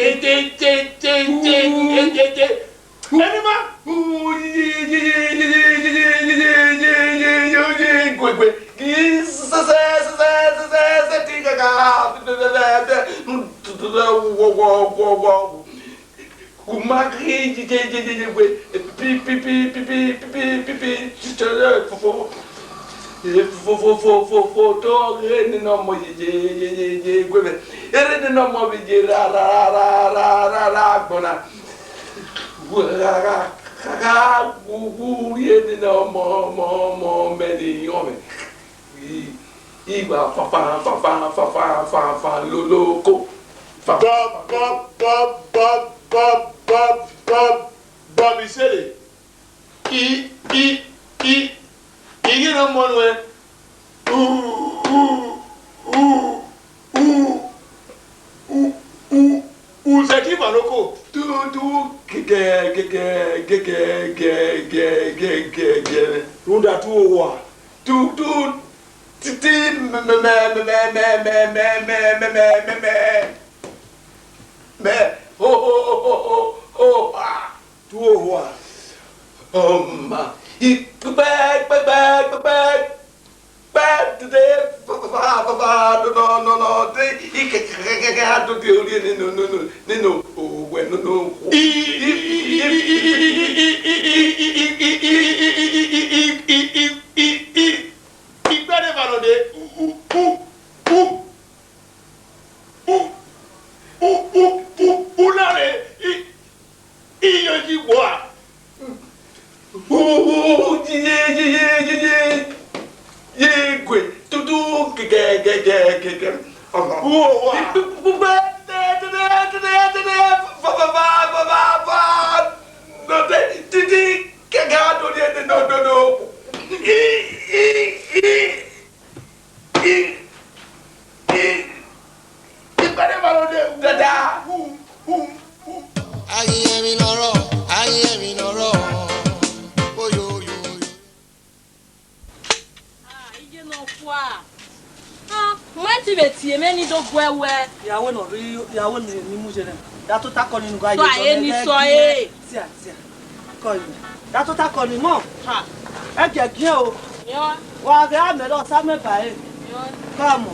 [SPEAKER 6] ẹni má
[SPEAKER 2] gbẹgbẹ kì í sẹsẹ tí kàkà wọwọwọwọ kùmákì jẹjẹjẹjẹ pípípípípípípípí fọfọ. Foto rene no mo je gwebe rene no mo bi je ra bona gu rene no mo meni ome iba fa loloko fa bob isele you know one
[SPEAKER 6] Zaki Maroko. Runda tu wa.
[SPEAKER 2] Titi
[SPEAKER 6] tu wa.
[SPEAKER 2] He back today. No. He can't do the no. When no.
[SPEAKER 6] He better valode. Ulare. Iyoji boa.
[SPEAKER 2] Ye tudo que
[SPEAKER 4] Many don't wear where
[SPEAKER 5] Yawe no ri yawe ni mu jere. Da to takọ nínú ga
[SPEAKER 4] so aye ni so e.
[SPEAKER 5] Tia.
[SPEAKER 12] Kọ̀yìn. Yàtọ̀ ta kọ̀yìn mọ́. Ẹ jẹ̀ gí o. Wà á rẹ̀ àmì lọ sá mẹ́fà ẹ̀. Káàmù.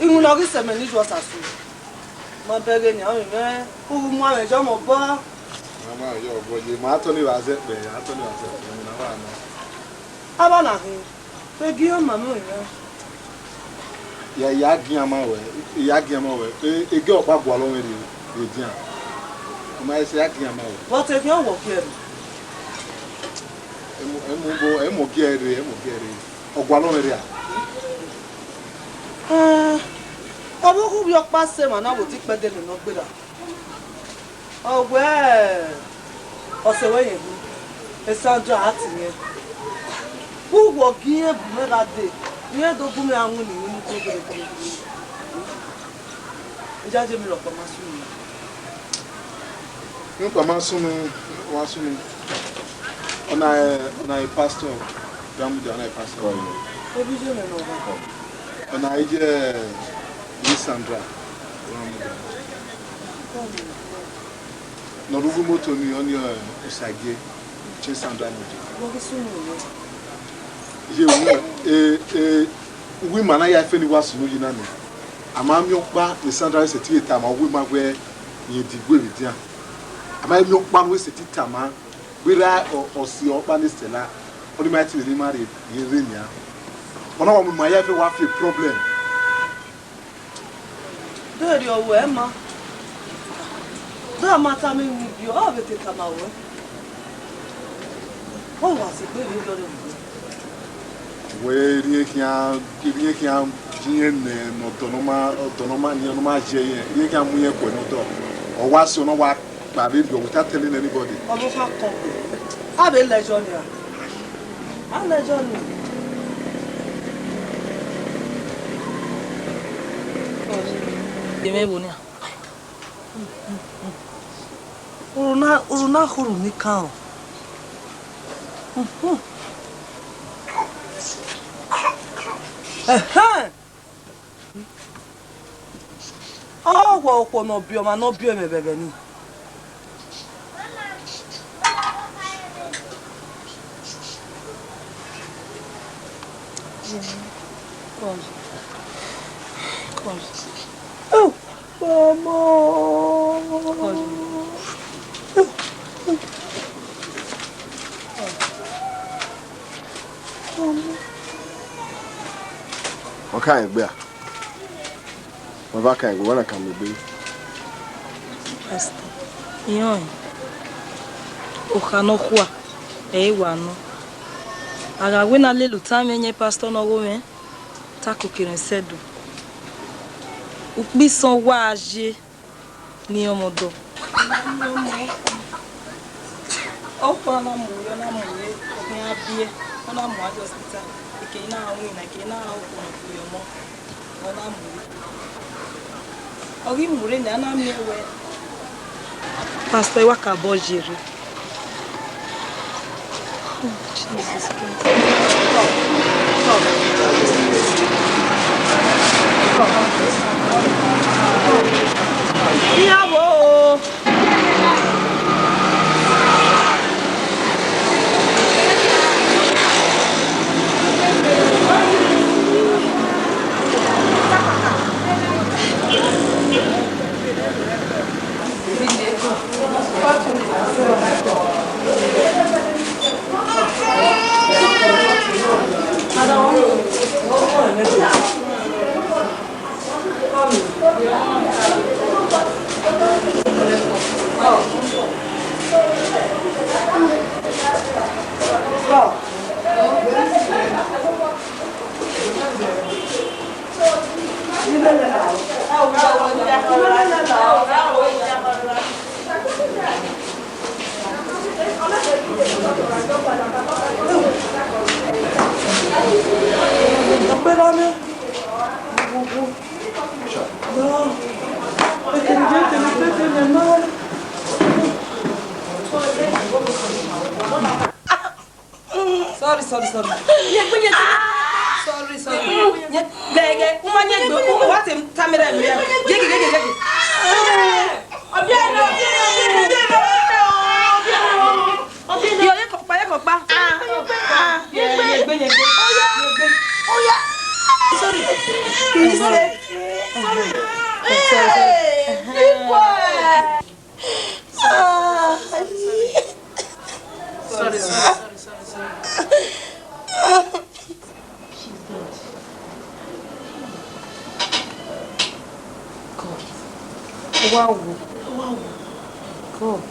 [SPEAKER 12] Ìwúlọ́rí sẹ̀mẹ̀ ní ìjọ sàṣù. Mo bẹ̀rẹ̀ ní àwọn ìmẹ́ kúrú mú àwọn ìjọ mọ̀ bọ́.
[SPEAKER 7] Màmá yọ ọ̀bọ yé, màá tọ́ ní wàá zẹ́pẹ̀, màá tọ́ ní wàá zẹ́pẹ̀, mo náà wà náà.
[SPEAKER 12] Abọ́nà hìn, pé gí ó màmú ìyẹn.
[SPEAKER 7] Ìyá gíyan máa wẹ̀, ege ọ̀pá gbọ́ lọ́wọ́ èrè èdìyàn. Ọmọ ẹsẹ̀ yá gíyan máa wẹ̀.
[SPEAKER 12] Wọ́n ti fi ọ̀wọ̀ kí ẹ̀rù.
[SPEAKER 7] Ẹ̀mú gí ẹ̀rẹ̀, ọ̀gbọ́ lọ́wọ́ èrè à.
[SPEAKER 12] Ọmọ kú bí ọpá ṣe mà náà wò tí pẹ́ délé náà gbéra. Ọ̀gbẹ́ ọ̀sẹ̀ wẹ̀yìn mú ẹ̀sánjọ́ àti yẹn. Wúwọ̀ gí ẹ̀bù mẹ́ra dé ní ẹ̀dógún mi àwọn ènìyàn ní tó bẹ̀rẹ̀ kọ́. Ìjáde mi lọ̀pọ̀ máa sún mi.
[SPEAKER 7] Nípa máa sún mi, wá sún mi. Ọ̀nà ìpásítọ̀, Gbàmújà ọ̀nà ìpásítọ̀.
[SPEAKER 12] Ebi jẹ́ mi náà wá.
[SPEAKER 7] Ọ̀nà ìjẹ́ Lisandra. Nọ̀rùgún mọ́tò ni ọ́ ní ọ̀sàgé, ṣé Sandra mọ́tò.
[SPEAKER 12] Wọ́n fi sún mi lọ.
[SPEAKER 7] Ye we mana ya fe ni wasu no yina no ama mi okpa ni Sandra se ti eta ma we ma we ye digwe bi dia ama mi okpa no se ti ta ma we ra osi okpa ni Stella oni ma ti ni mari ye renia ona wa ma ya fe wa fi problem
[SPEAKER 12] Dori owo e ma da mata mi wi bi o be te ta ma wo o wa se pe mi lori
[SPEAKER 7] we rie kia jinye ne no autonoma ni no ma je ye kia mu ye ko no do o wa so no wa pa be bi without telling anybody
[SPEAKER 12] o mo fa kon a be lejo ni a lejo ni
[SPEAKER 5] Deme bonia.
[SPEAKER 12] Uruna khuru ni kan. Oh, wo no bio ma no bio me bebe ni. Oh, mama.
[SPEAKER 8] Okay, Bea. Mava kai go wana kam be.
[SPEAKER 5] Pastor. Yon. O khano khwa. Wano. Aga wena le lutame nye pastor no go men. Ta ko kirin sedu. Ukbi son wa age ni omodo. O pa na mu yo na mu ye. Ni abie. Ona mu ajo hospital. Ke na awin na ke na o ko yo mo. Ona mu. Ogi mure na na mi we. Pastor wa ka bo jere. Jesus Christ.
[SPEAKER 12] Ìyàwó.
[SPEAKER 11] Sorry. Sorry. Gege, umanye gbe, wati camera mi ya. Gege. Yo ye kokpa. Gbe. Oya. Sorry. Sorry. Wow. God.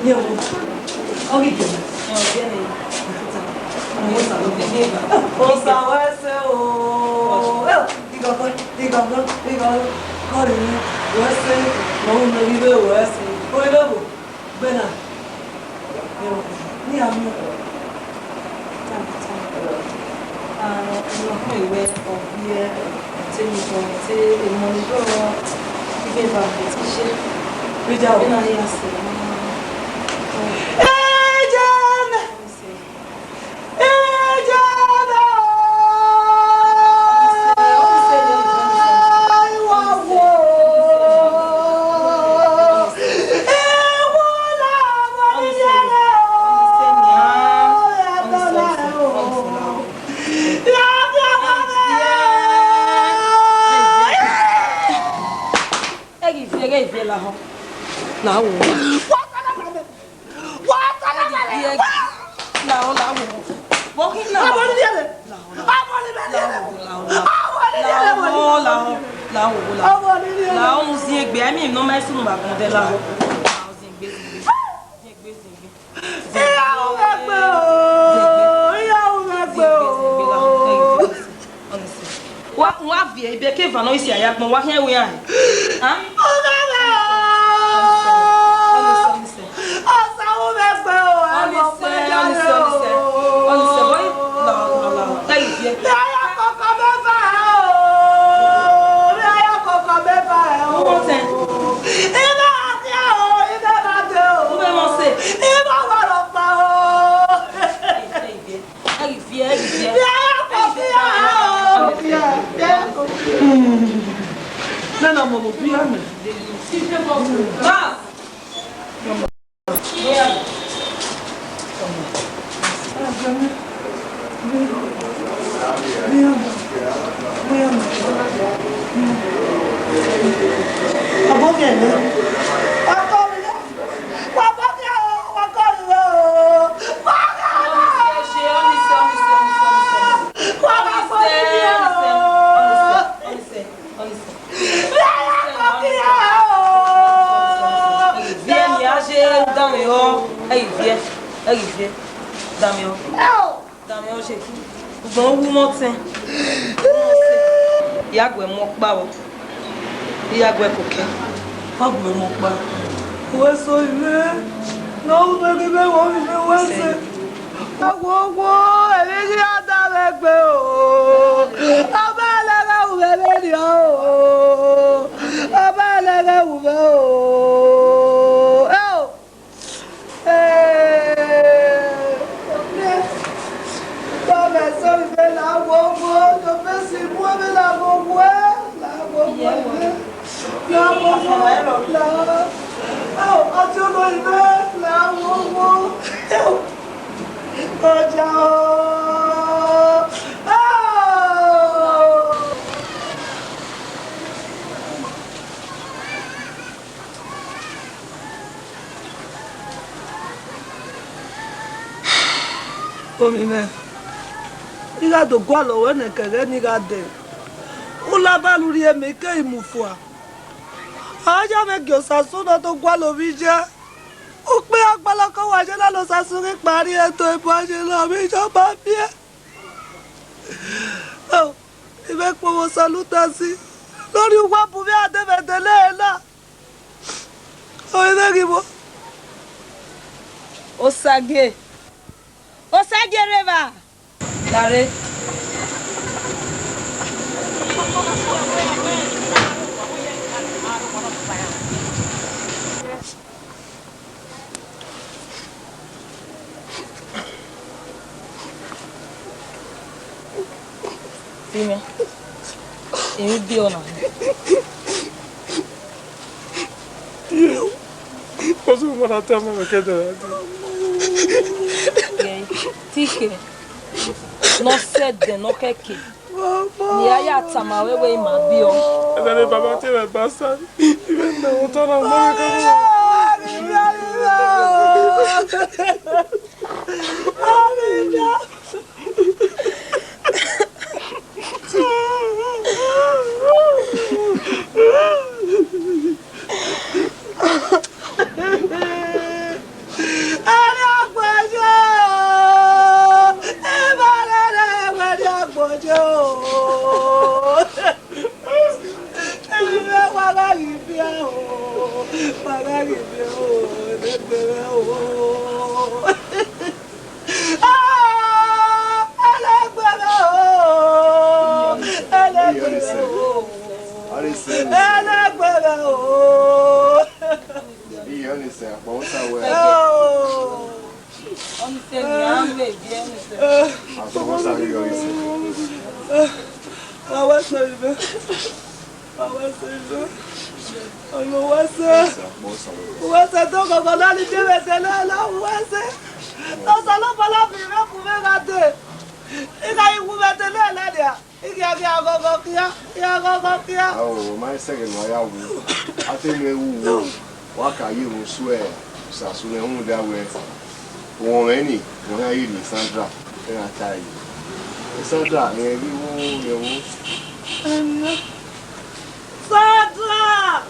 [SPEAKER 11] Yo. Ogi. Benin. Ni amu. Ìwé ọ̀bí ẹ tí mo sọ tí èmo nígbà ìgbé bàbá ti ṣe. Ríjà òun náà yà sí i. Now,
[SPEAKER 12] Omine. Iga do gwalo wene kere ni ga de. Ula baluri e meke imufua. Aja me gyo sasu no to gwalo vija. Ukpe agbala ko wa je la lo sasu ri pari e to ibo aje lo mi jo ba bie. Oh, ibe po mo salutasi. Lórí wa bu bi ade bedele la. O ide gibo.
[SPEAKER 5] Osage Reva. Lare. Dime. Èmi bí ọ̀nà.
[SPEAKER 10] Posso mandar até uma maquete?
[SPEAKER 5] Tike. No sede no keke. Ni aya tama wewe ma bi o.
[SPEAKER 10] Ele baba te vai passar. Even não tô na mão
[SPEAKER 8] Sandra,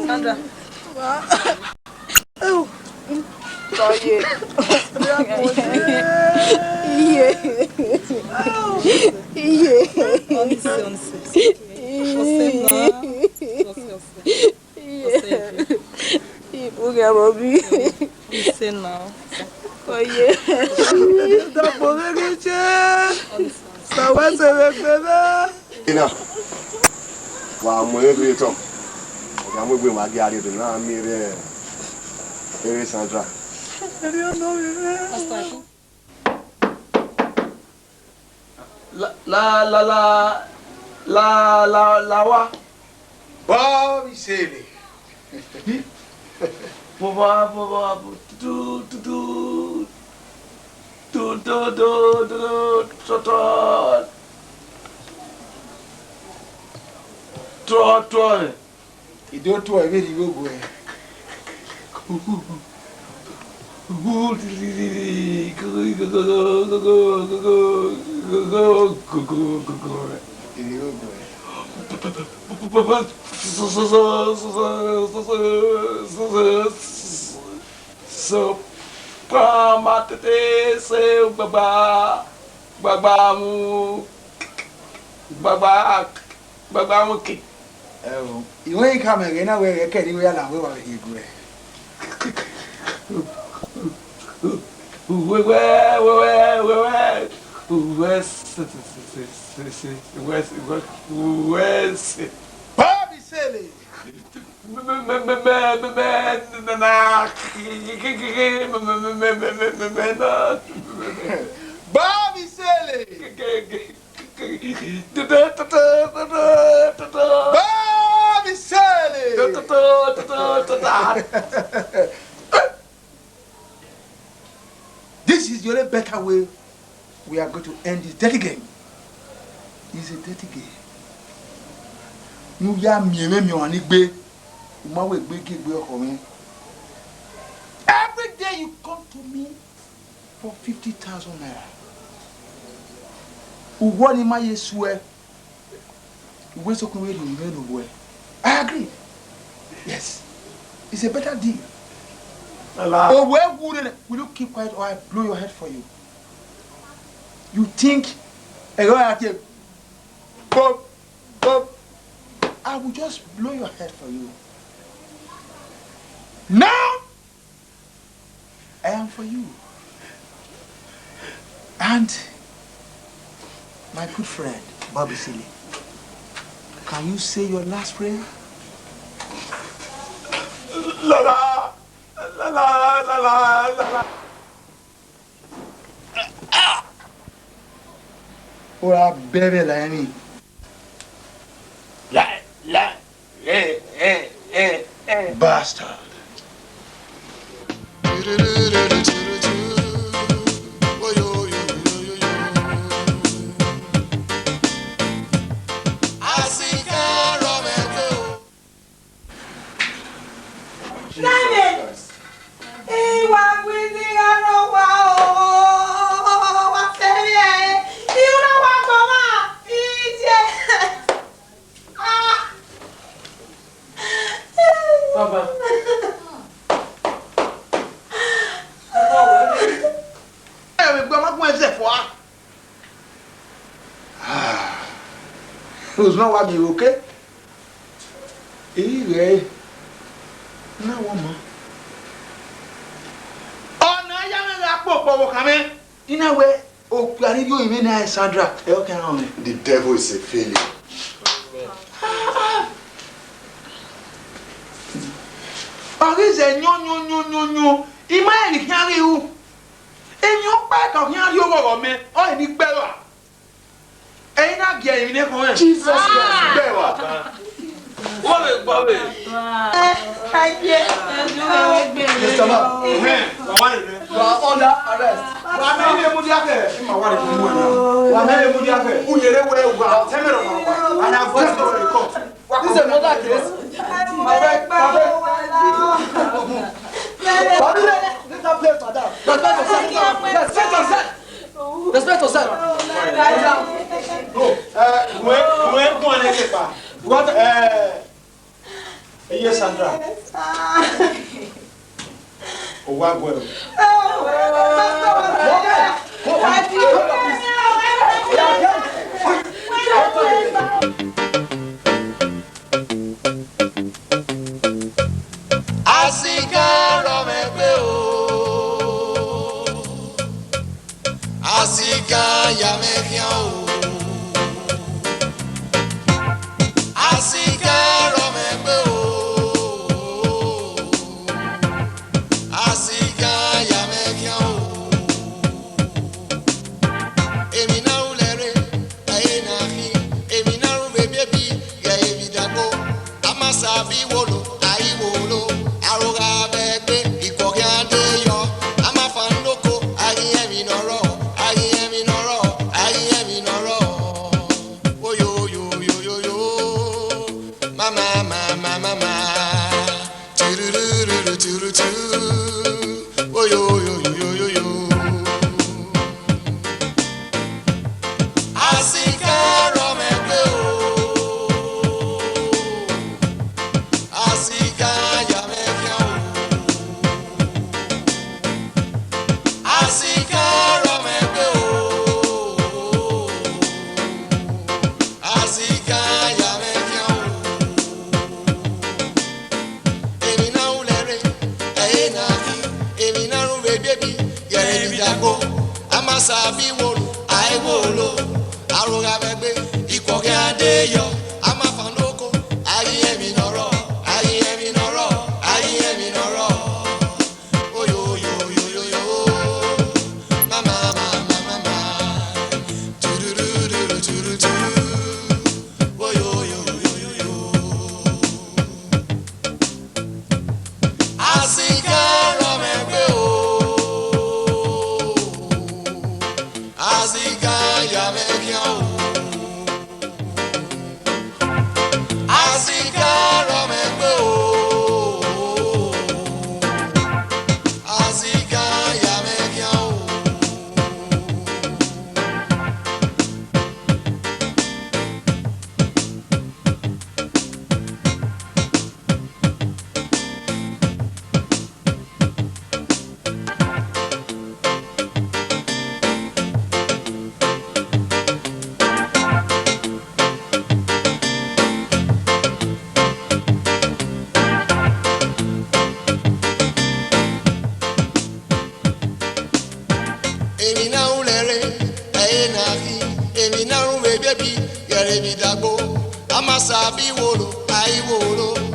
[SPEAKER 8] Sandra,
[SPEAKER 2] La Bobby Silly. You don't do a very good way. So, Pamatete, say, Baba, Babamuki. Oh, you ain't coming again. I will get you and I will hear Where's Bobby Silly? Bobby Silly! Bobby Silly! This is your better way we are going to end this dirty game. It's a dirty game. You ya me be. Every day you come to me for 50,000 naira. Uwani ma yesue. Uwe so kwe uwe. I agree. Yes. It's a better deal. Oh, where will you keep quiet or I blow your head for you? You think I will just blow your head for you. Now I am for you. And my good friend, Bobby Silly, can you say your last prayer? La la la la la la la. Or a baby like me. Bastard.
[SPEAKER 10] Papa.
[SPEAKER 2] Who's not what you okay? Anyway, now one more. Oh, now you have a pop coming. In a way, oh, planning you even nice, Sandra.
[SPEAKER 8] The devil is a failure.
[SPEAKER 2] Oh, this is a no. Imagine carry you. In your back of your over me, or any better. Ain't not getting in Jesus Christ, better. Bobby. Mr. Man, you are under arrest. And I've just got a court. This is another case. Let that place, madam. Respect yourself. Respect yourself. What? Yes, Sandra. Oh, what?
[SPEAKER 3] Azigan romegbe o, Azigan yamekian o, Azigan romegbe o, Azigan yamekian o. Emi na ulere, aye na hi, emi na ube baby, ya ebi dago, amasabi wolo, ayi wolo. Aroga bebe, ikokiande yo. Ama fanoko, ayi noro. Oh yo, mama. Tururu. Oh yo. Azigan romegbe o, Azigan yamekian o, Azigan romegbe o, Azigan yamekian o. Emi na ulere, aye na hi, emi na rube baby, yere mi dago, amasabi wolo, aye wolo. Aroga bebe, ikoke ade yo. Ama fanoko, ayi emi noro. Oh yo. Mama. Tururu. Oh yo. Azigan romegbe o, Azigan ya mekiao. Azigan romegbe o. Azigan ya mekiao. Sabi wolo, ai wolo.